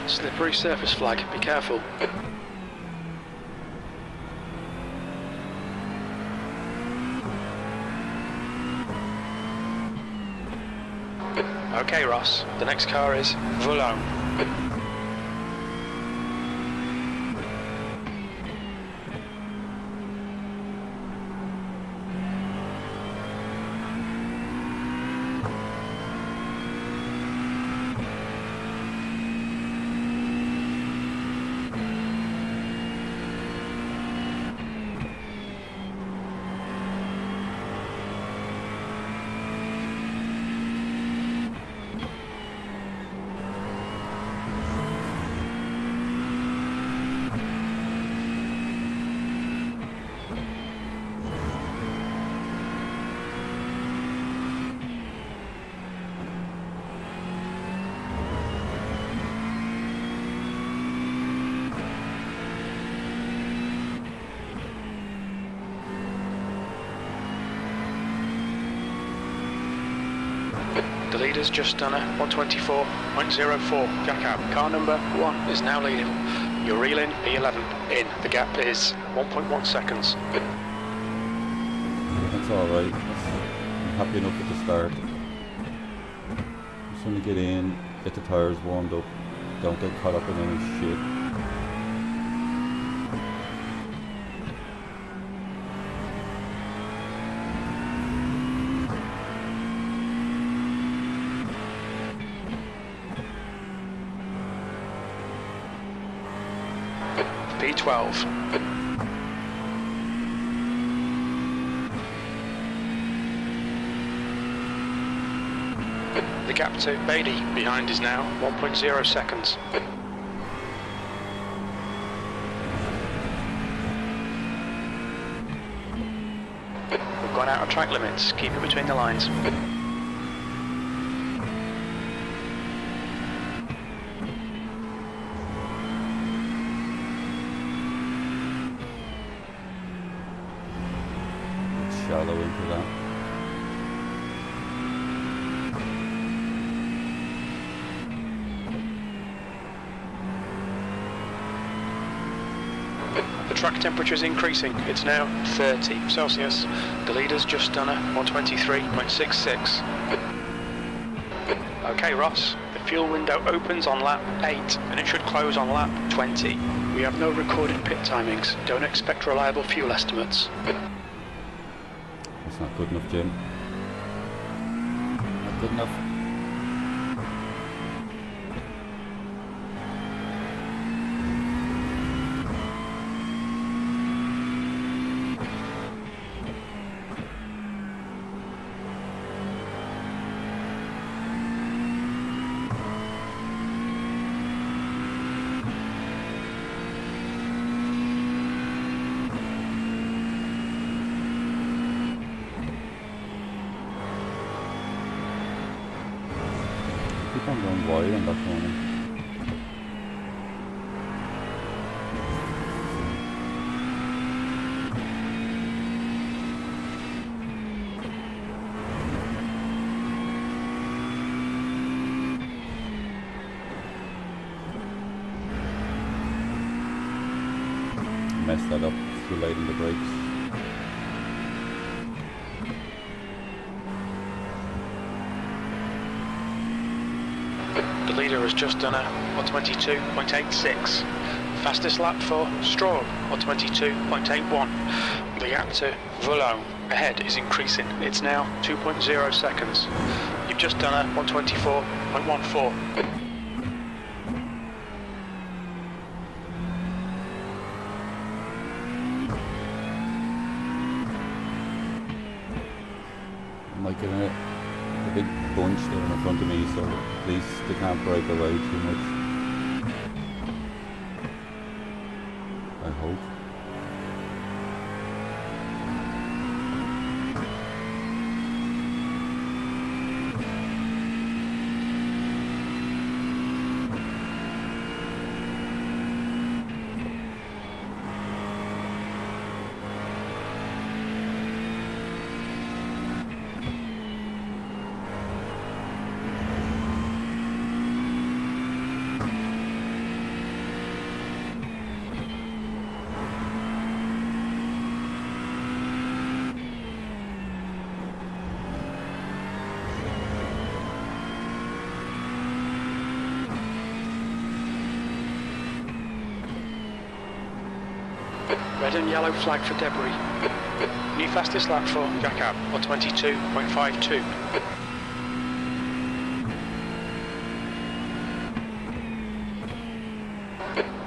Slippery surface flag, be careful. Okay, Ross, the next car is Volant. The leader's just done a 124.04 jack out. Car number 1 is now leading. You're reeling P11 in. The gap is 1.1 seconds. That's alright. I'm happy enough at the start. Just want to get in, get the tyres warmed up, don't get caught up in any shit. P12. The gap to Beatty behind is now 1.0 seconds. We've gone out of track limits, keep it between the lines. Shallow into that. The track temperature is increasing. It's now 30 Celsius. The leader's just done a 123.66. Okay, Ross. The fuel window opens on lap 8 and it should close on lap 20. We have no recorded pit timings. Don't expect reliable fuel estimates. That's not good enough, Jim. Not good enough. Keep on going wide on that corner. Messed that up, too late in the brakes. The leader has just done a 122.86. Fastest lap for Stroll, or 22.81. The gap to Voulon ahead is increasing. It's now 2.0 seconds. You've just done a 124.14. I'm like in a big bunch there in front of me, so at least they can't break away too much. I hope. Red and yellow flag for debris. New fastest lap for Jakob, or 22.52.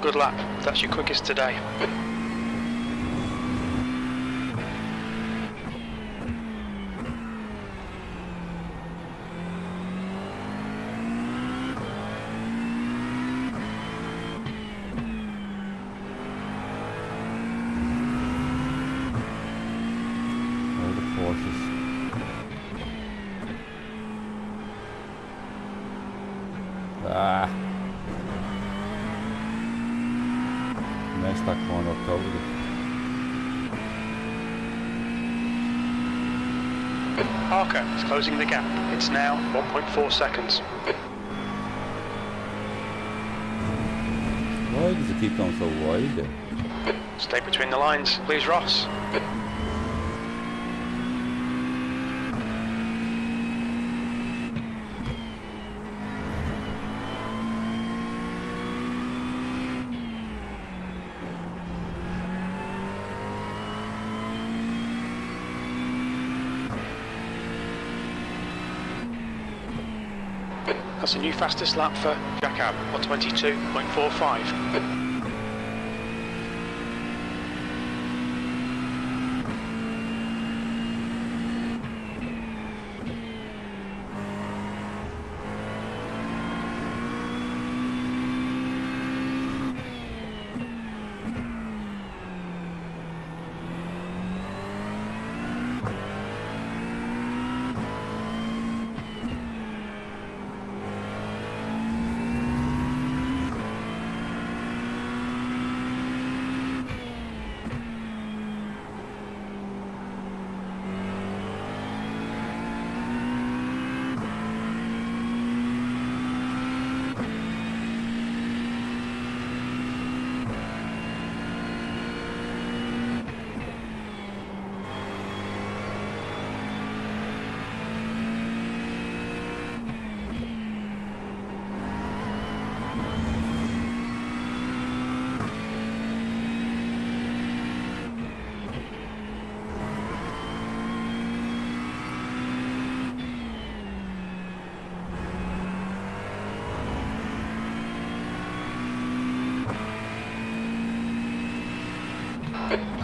Good lap, that's your quickest today. Ah, messed that corner up totally. Sparco is closing the gap. It's now 1.4 seconds. Why does it keep going so wide there? Stay between the lines, please, Ross. That's a new fastest lap for Jakob, or 22.45.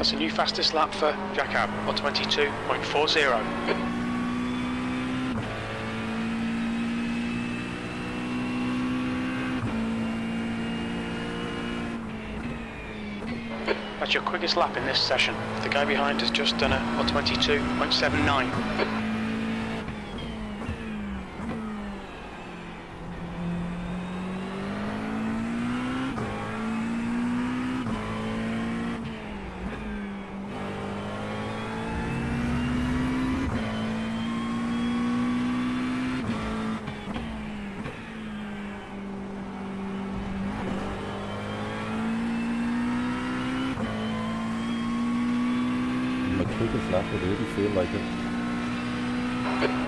That's a new fastest lap for Jakob, or 22.40. That's your quickest lap in this session. The guy behind has just done a 22.79. Quickest lap, but it didn't feel like it.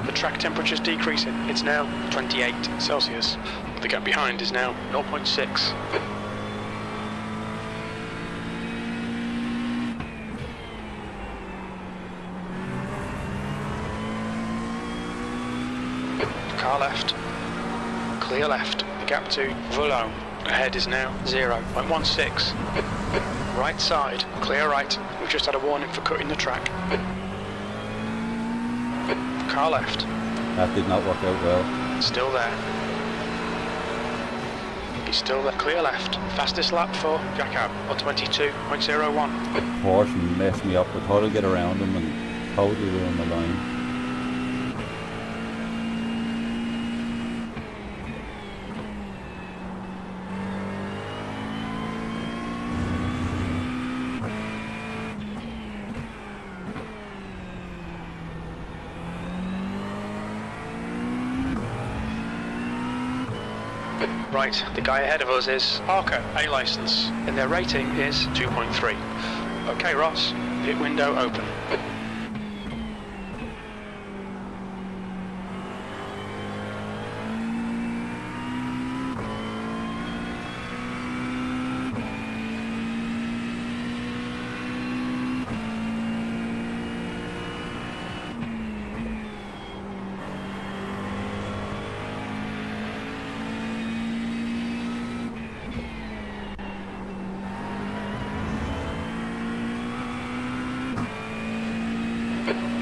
The track temperature's decreasing. It's now 28 Celsius. The gap behind is now 0.6. left. Clear left. The gap to Voulon ahead is now 0.16. Right side, clear right. We've just had a warning for cutting the track. Car left. That did not work out well. Still there. He's still there. Clear left. Fastest lap for Jacob on 22.01. Porsche messed me up. I thought I'd get around him and totally ruined the line. Right, the guy ahead of us is Sparco, A license, and their rating is 2.3. Okay, Ross, pit window open.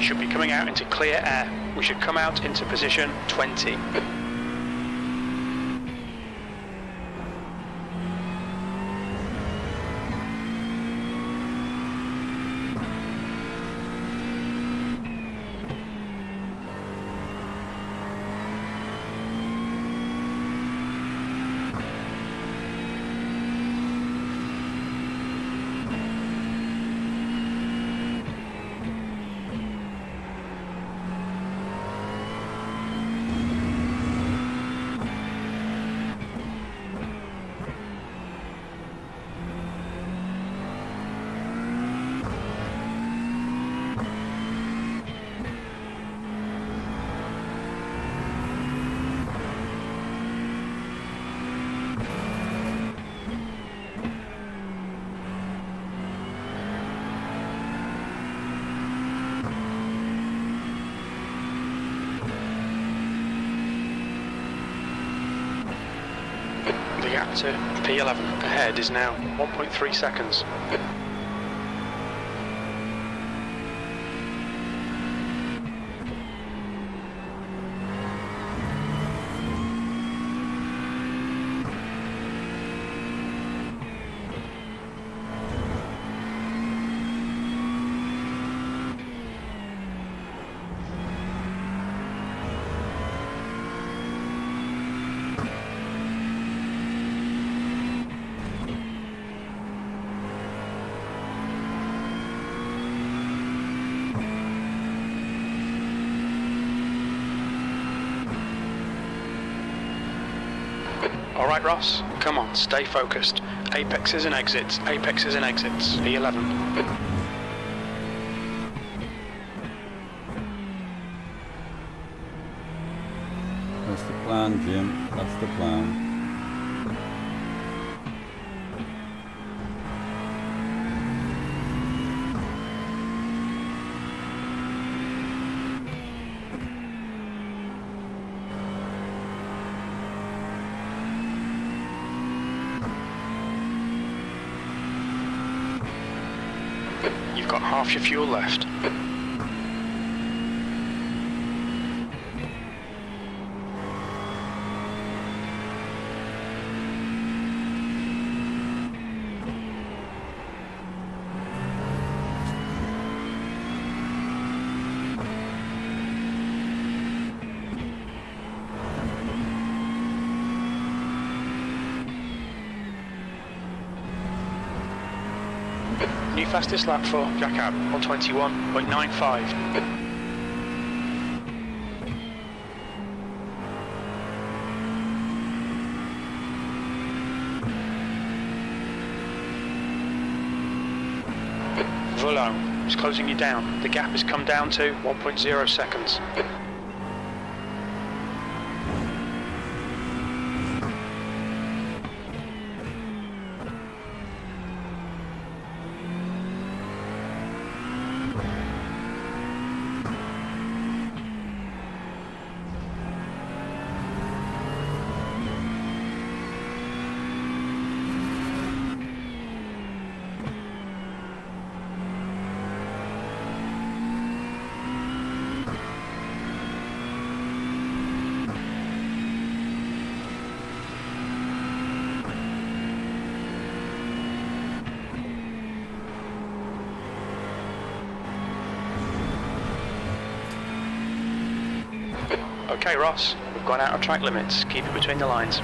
Should be coming out into clear air. We should come out into position 20. The gap to P11 ahead is now 1.3 seconds. Alright Ross, come on, stay focused. Apexes and exits, apexes and exits. P11. That's the plan, Jim. That's the plan. You've got half your fuel left. New fastest lap for Jacob on 21.95. Voulon is closing you down. The gap has come down to 1.0 seconds. Okay, Ross, we've gone out of track limits. Keep it between the lines.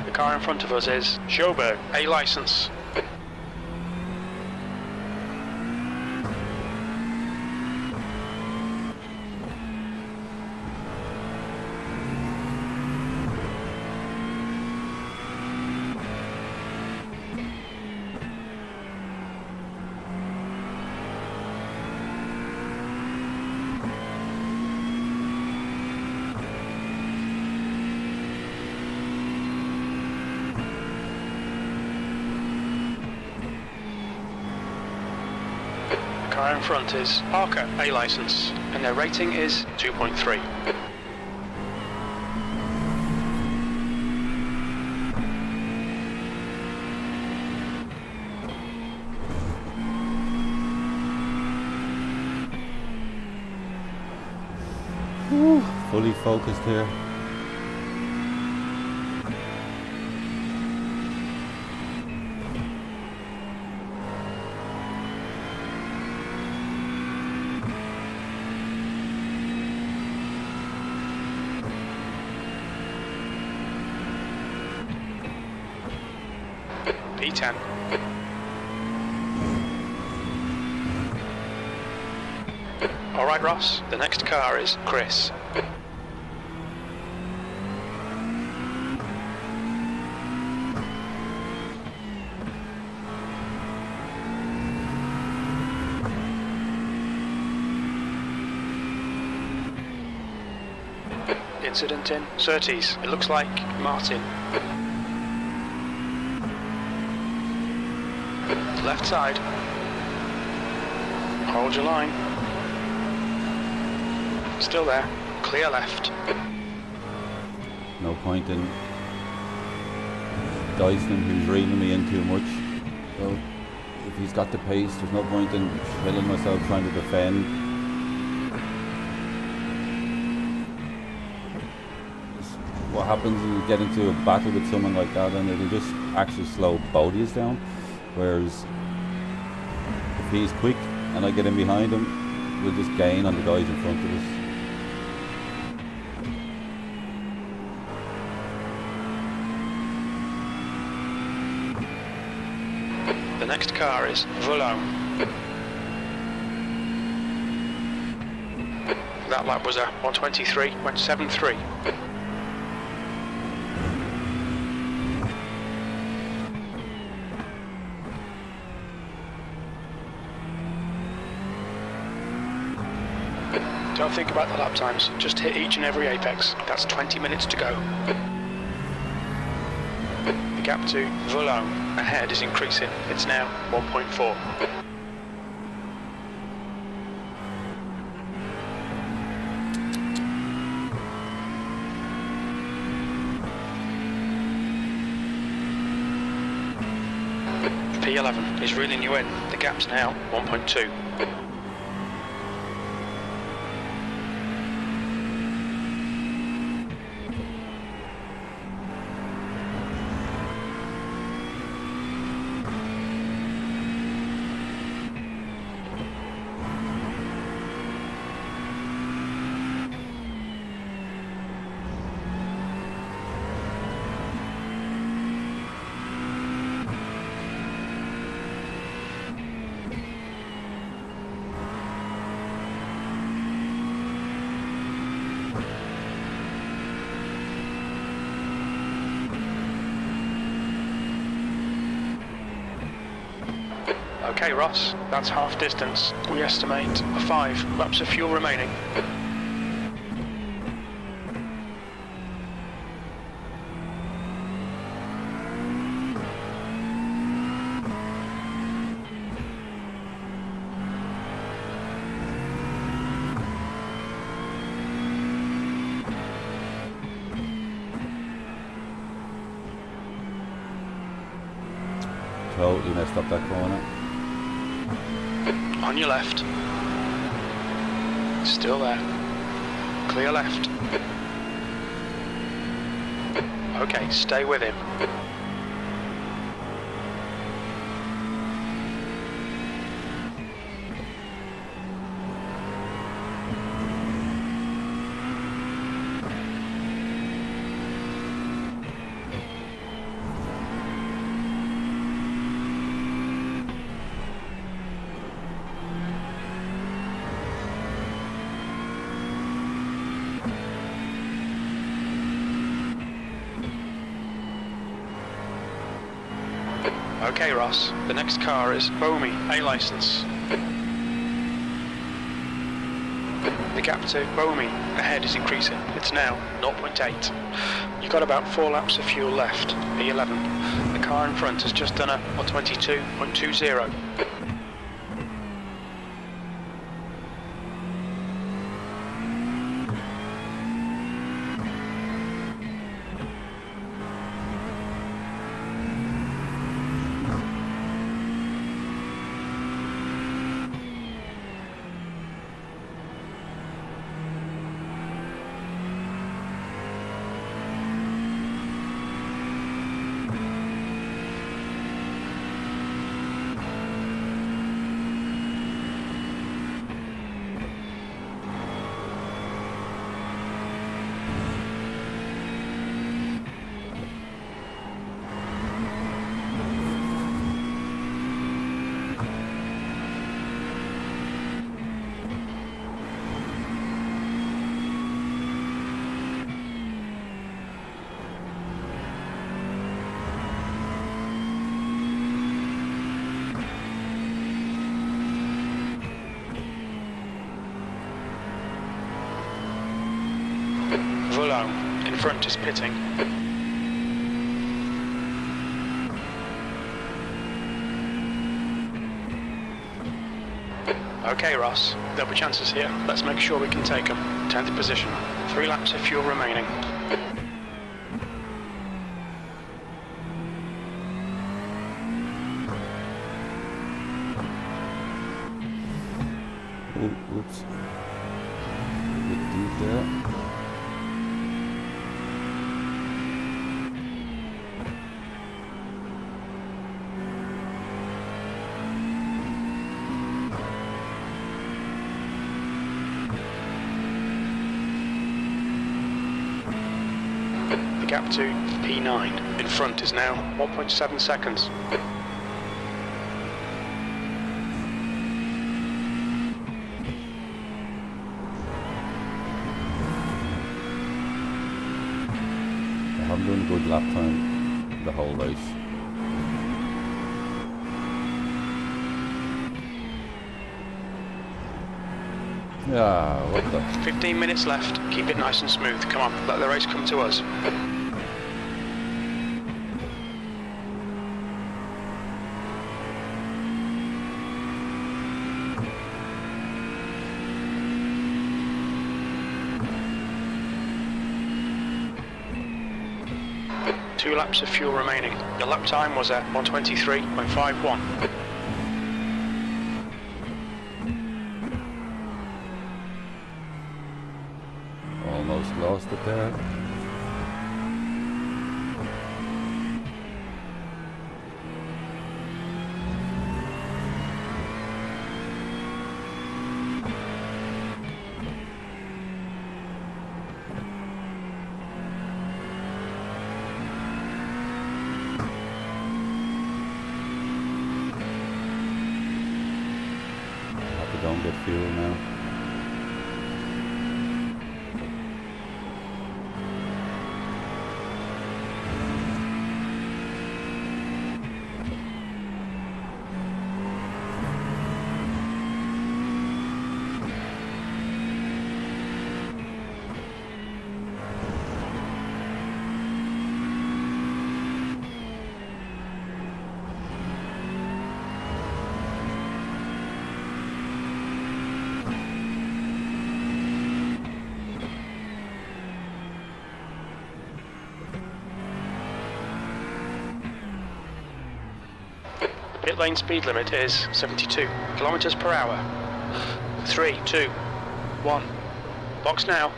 The car in front of us is Sjoberg, A license. Car in front is Sparco, A license, and their rating is 2.3. Fully focused here. P10. Alright, Ross, the next car is Chris. Incident in Surtees. It looks like Martin. Left side. Hold your line. Still there. Clear left. No point in Dyson, who's reeling me in too much. So if he's got the pace, there's no point in killing myself trying to defend. What happens is you get into a battle with someone like that and it'll just actually slow both of us down. Whereas if he's quick and I get in behind him, we'll just gain on the guys in front of us. The next car is Volant. That lap was a 1:23.73. Don't think about the lap times, just hit each and every apex. That's 20 minutes to go. The gap to Volant ahead is increasing. It's now 1.4. P11 is reeling you in. The gap's now 1.2. Okay, Ross, that's half distance. We estimate 5 laps of fuel remaining. totally messed up that corner. On your left. Still there. Clear left. Okay, stay with him. Okay, Ross, the next car is Bomi, A license. The gap to Bomi ahead is increasing. It's now 0.8. You've got about 4 laps of fuel left, P11. The car in front has just done a 122.20. In front is pitting. Okay, Ross, there'll be chances here. Let's make sure we can take them. 10th position. 3 laps of fuel remaining. Oh, oops. A bit deep there. Gap to P9 in front is now 1.7 seconds. I'm doing a good lap time the whole race. Yeah, what the? 15 minutes left. Keep it nice and smooth. Come on, let the race come to us. Two laps of fuel remaining. The lap time was at 1:23.51. Almost lost it there. Don't get fuel now. Pit lane speed limit is 72 kilometers per hour. 3, 2, 1. Box now.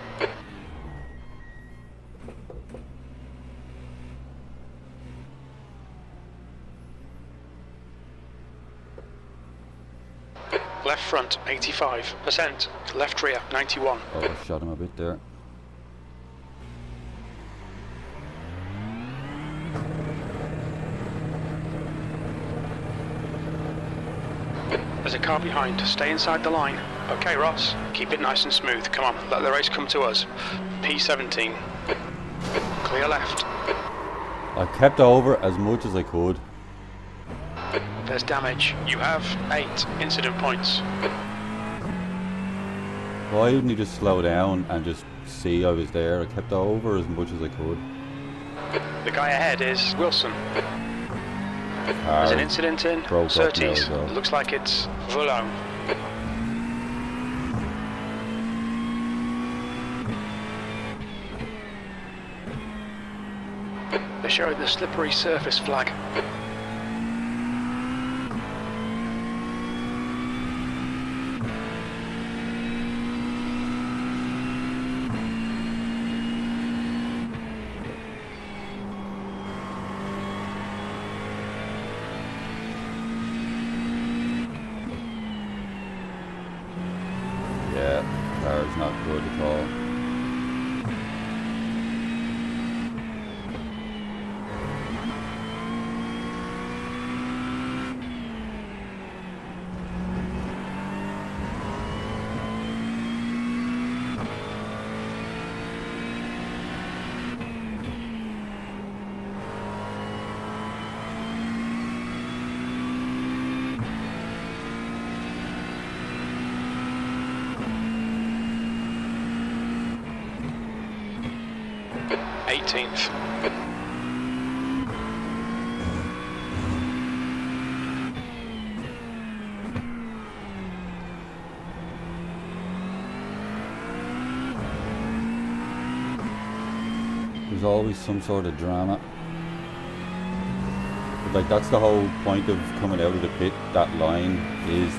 Left front 85%, left rear 91. Oh, I shot him a bit there. There's a car behind, stay inside the line. Okay Ross, keep it nice and smooth, come on, let the race come to us. P17, clear left. I kept over as much as I could. There's damage, you have 8 incident points. Why didn't you just slow down and just see I was there? I kept over as much as I could. The guy ahead is Wilson. There's an incident in Surtees. Looks like it's Voulon. They show the slippery surface flag. Yeah, the car is not good at all. There's always some sort of drama. But like, that's the whole point of coming out of the pit. That line is,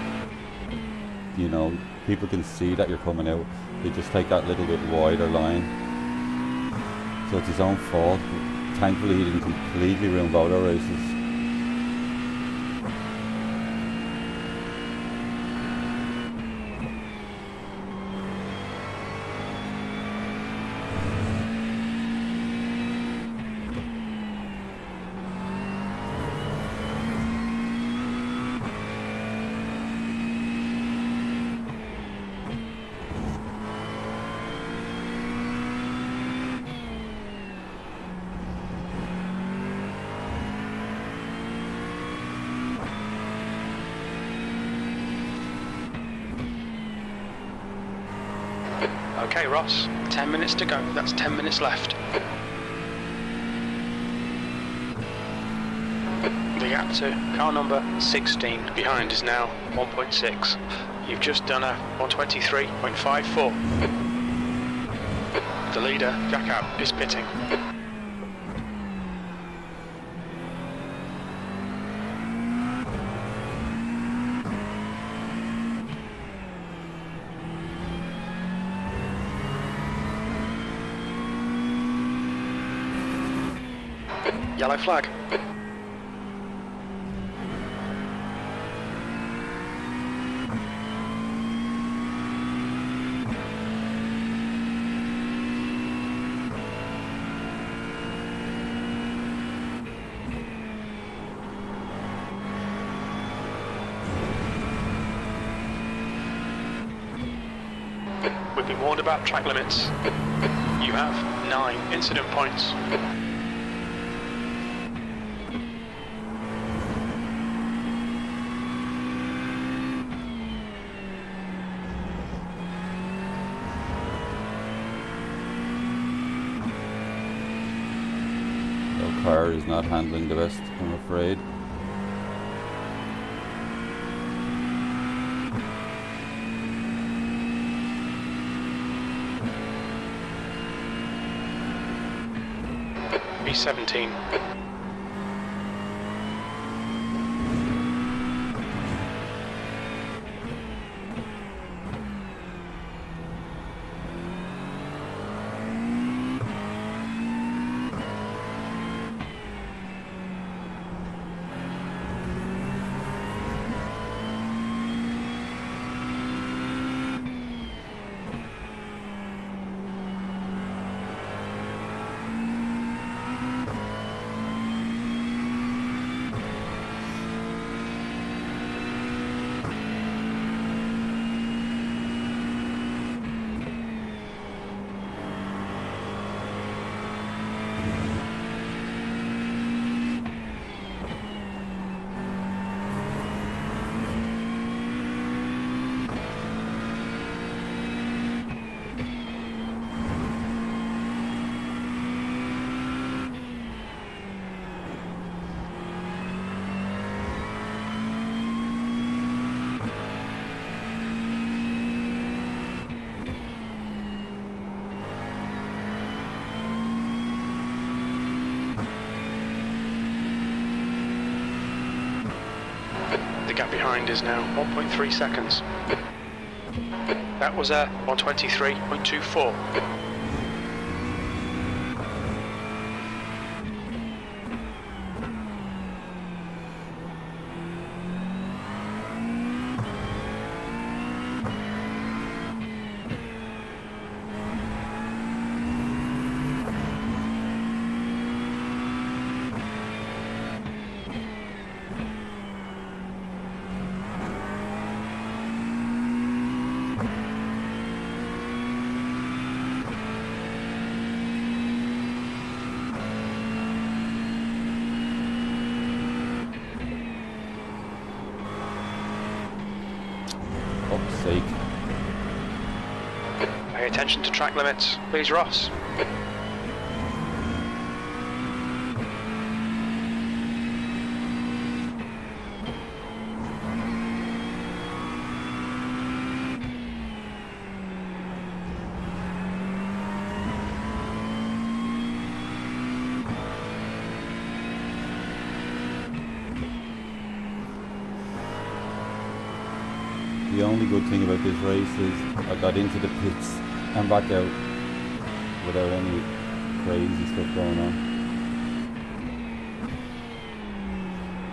you know, people can see that you're coming out. They just take that little bit wider line. So it's his own fault. Thankfully he didn't completely ruin both our races. Okay Ross, 10 minutes to go, that's 10 minutes left. The gap to car number 16 behind is now 1.6. You've just done a 123.54. The leader, Jakob, is pitting. Yellow flag. We've been warned about track limits. You have 9 incident points. The car is not handling the best, I'm afraid. B17. behind is now 1.3 seconds. That was a 123.24. Sake. Pay attention to track limits, please, Ross. The only good thing about this race is I got into the pits and back out without any crazy stuff going on.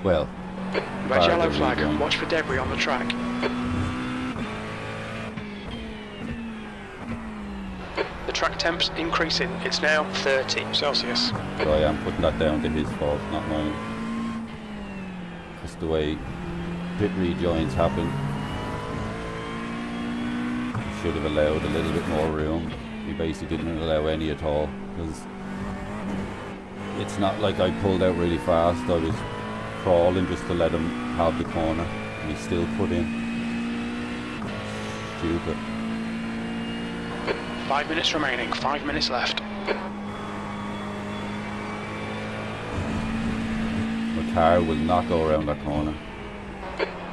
Well, red yellow flag, watch for debris on the track. The track temp's increasing, it's now 30 Celsius. So I am putting that down to his fault, not mine. That's the way pit rejoins happen. Should have allowed a little bit more room. He basically didn't allow any at all, because it's not like I pulled out really fast. I was crawling just to let him have the corner, and he still put in. Stupid. 5 minutes remaining, 5 minutes left. My car will not go around that corner.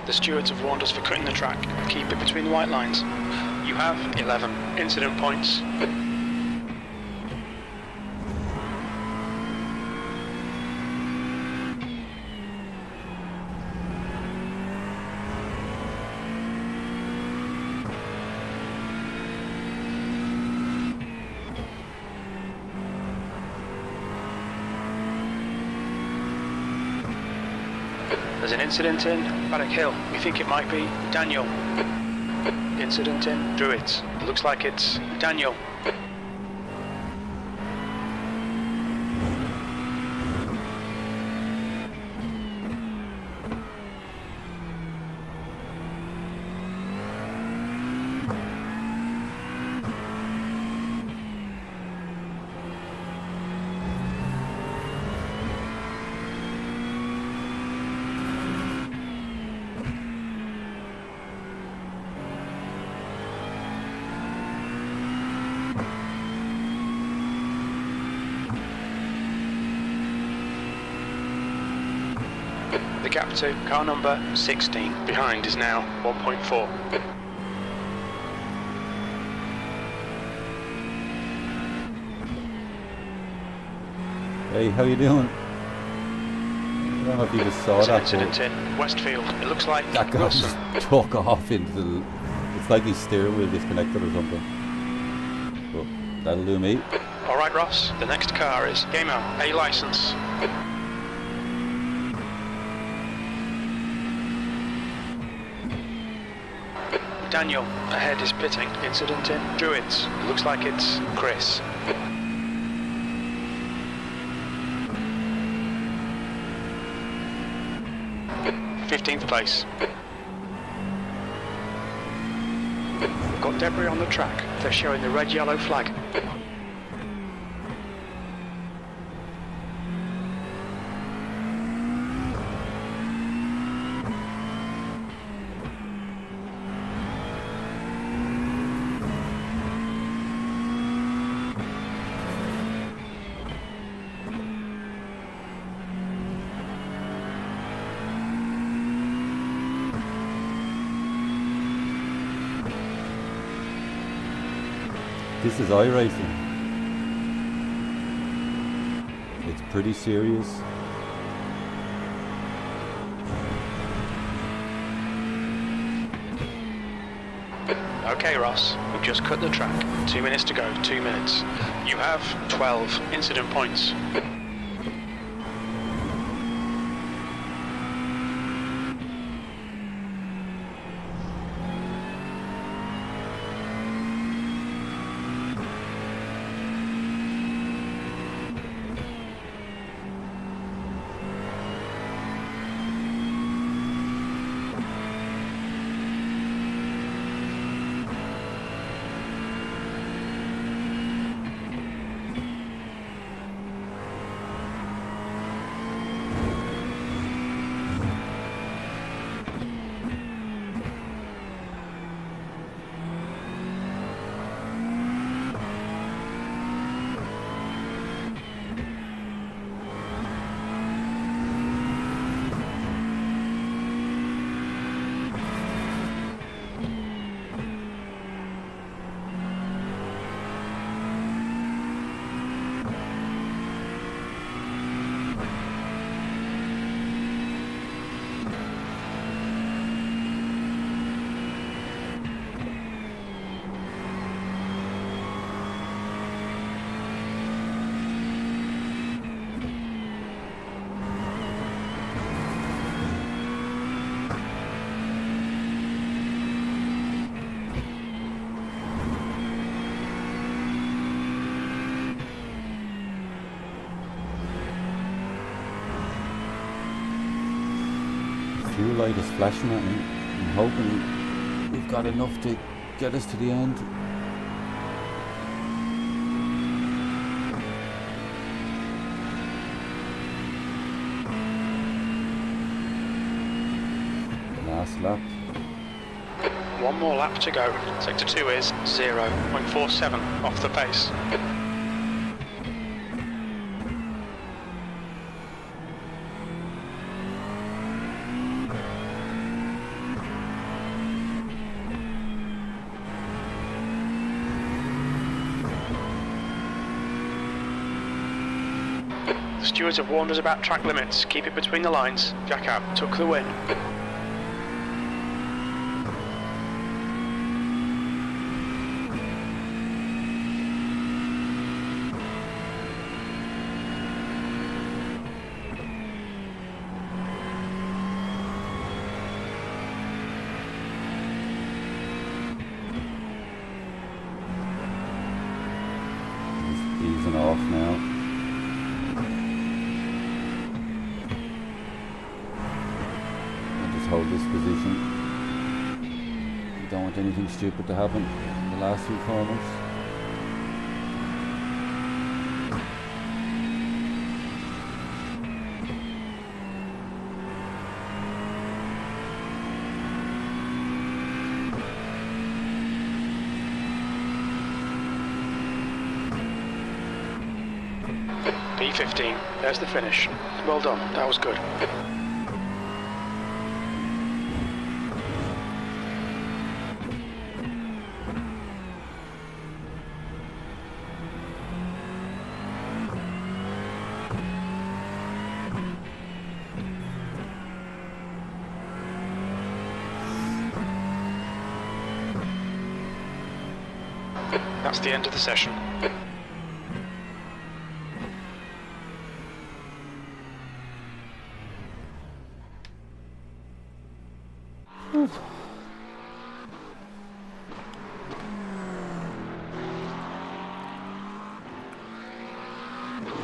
The stewards have warned us for cutting the track. Keep it between the white lines. You have 11 incident points. There's an incident in Paddock Hill. We think it might be Daniel. Incident in Druids. Looks like it's Daniel. The gap to car number 16 behind is now 1.4. Hey, how you doing? I don't know if you just saw that. Incident in Westfield. It looks like that guy Wilson just took off into the... It's like his steering wheel disconnected or something. But that'll do me. Alright, Ross. The next car is Gamer A license. Daniel, ahead is pitting. Incident in Druids. It looks like it's Chris. th place. We've got debris on the track. They're showing the red-yellow flag. This is iRacing. It's pretty serious. Okay, Ross, we've just cut the track. 2 minutes to go, 2 minutes. You have 12 incident points. Fuel light is flashing at me. I'm hoping we've got enough to get us to the end. Last lap. One more lap to go. Sector 2 is 0.47 off the pace. The stewards have warned us about track limits. Keep it between the lines. Jack out took the win. Easing off now. Hold this position. You don't want anything stupid to happen in the last few corners. P15, there's the finish. Well done, that was good. That's the end of the session. We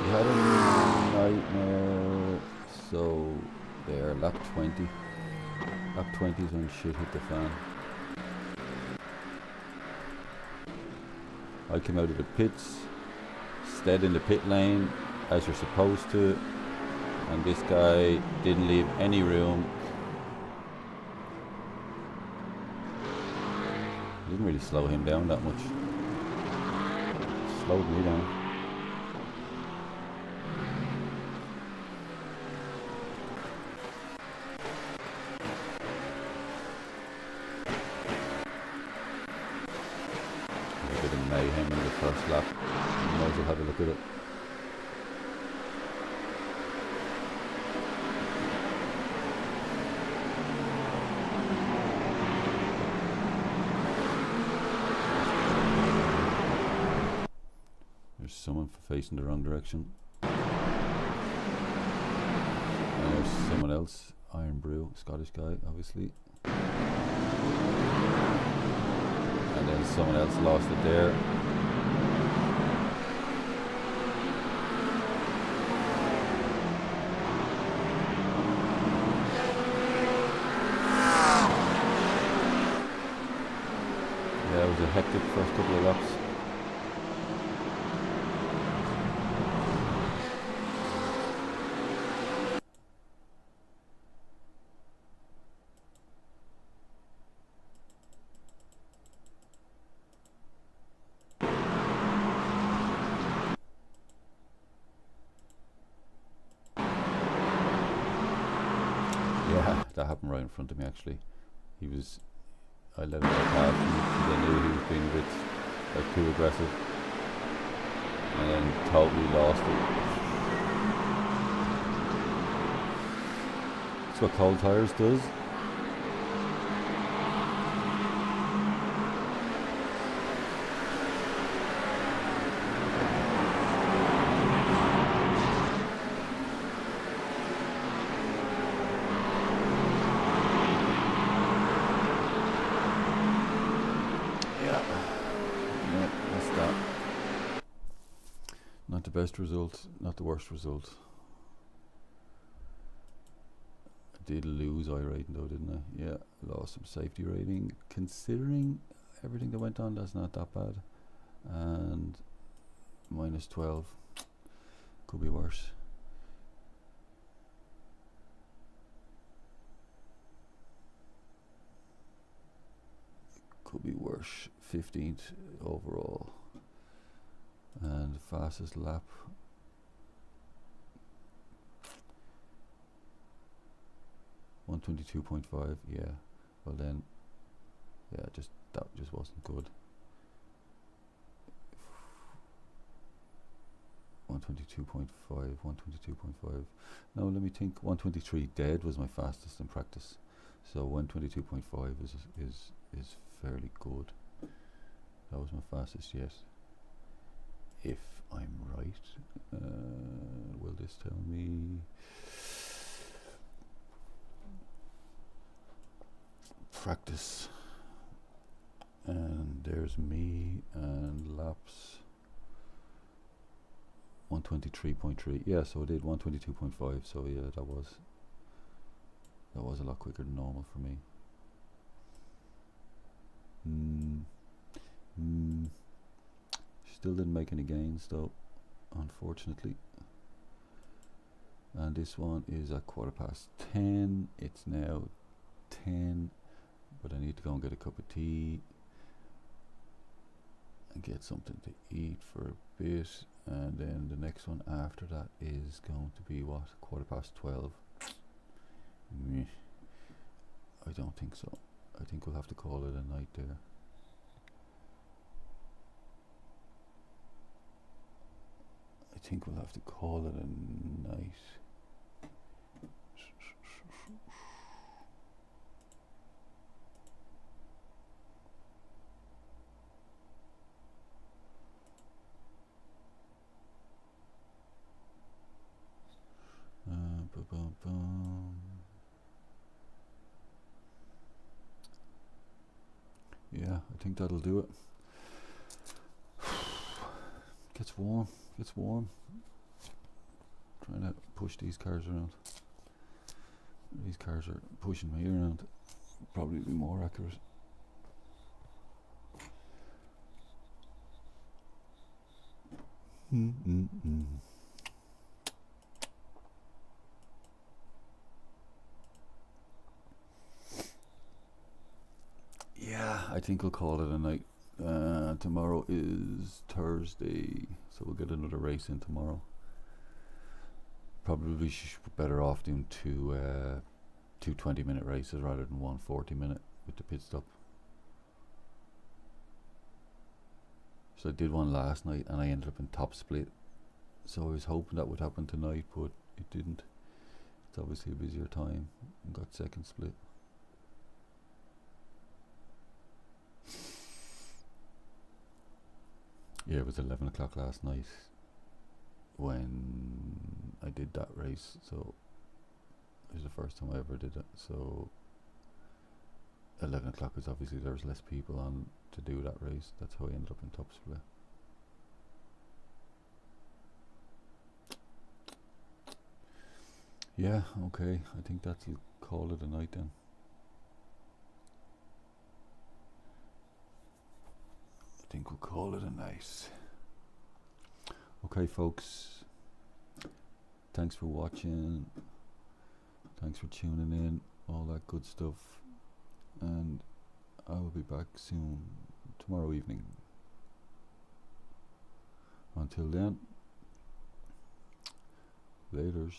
had a nightmare, so there, lap 20. Lap 20 is when shit hit the fan. I came out of the pits, stayed in the pit lane as you're supposed to, and this guy didn't leave any room. Didn't really slow him down that much. Slowed me down. A bit of mayhem in the first lap. You might as well have a look at it. There's someone facing the wrong direction. And there's someone else, Iron Brew, Scottish guy, obviously. And then someone else lost it there. Yeah, it was a hectic first couple of laps. Yeah, that happened right in front of me actually. I let him go past me because I knew he was being a bit too aggressive. And then totally lost it. That's what cold tires does. Not the best result, not the worst result. I did lose iRacing though, didn't I? Yeah, lost some safety rating. Considering everything that went on, that's not that bad. And minus 12 could be worse. Could be worse. 15th overall. And the fastest lap, (1:22.5). Yeah, well then, yeah, that just wasn't good. 1:22.5, 1:22.5. Now let me think. 1:23 dead was my fastest in practice, so 1:22.5 is fairly good. That was my fastest yet. If I'm right, will this tell me? Practice, and there's me and laps 1:23.3. Yeah, so I did 1:22.5. So yeah, that was a lot quicker than normal for me. Still didn't make any gains though, unfortunately. And this one is at 10:15. It's now 10, but I need to go and get a cup of tea and get something to eat for a bit, and then the next one after that is going to be what, 12:15. Meh. I don't think so. I think we'll have to call it a night there. I think we'll have to call it a night. Yeah, I think that'll do it. Gets warm. Trying to push these cars around. These cars are pushing me around. Probably be more accurate. Yeah, I think we'll call it a night. Tomorrow is Thursday, so we'll get another race in tomorrow. Probably better off doing two 20-minute races rather than one 40-minute with the pit stop. So I did one last night and I ended up in top split, so I was hoping that would happen tonight, but it didn't. It's obviously a busier time and got second split. Yeah, it was 11 o'clock last night when I did that race, so it was the first time I ever did it. So 11 o'clock is obviously there's less people on to do that race. That's how I ended up in top split. Yeah, okay, I think that'll call it a night then. I think we'll call it a night. Okay folks, thanks for watching, thanks for tuning in, all that good stuff, and I will be back soon, tomorrow evening. Until then, laters.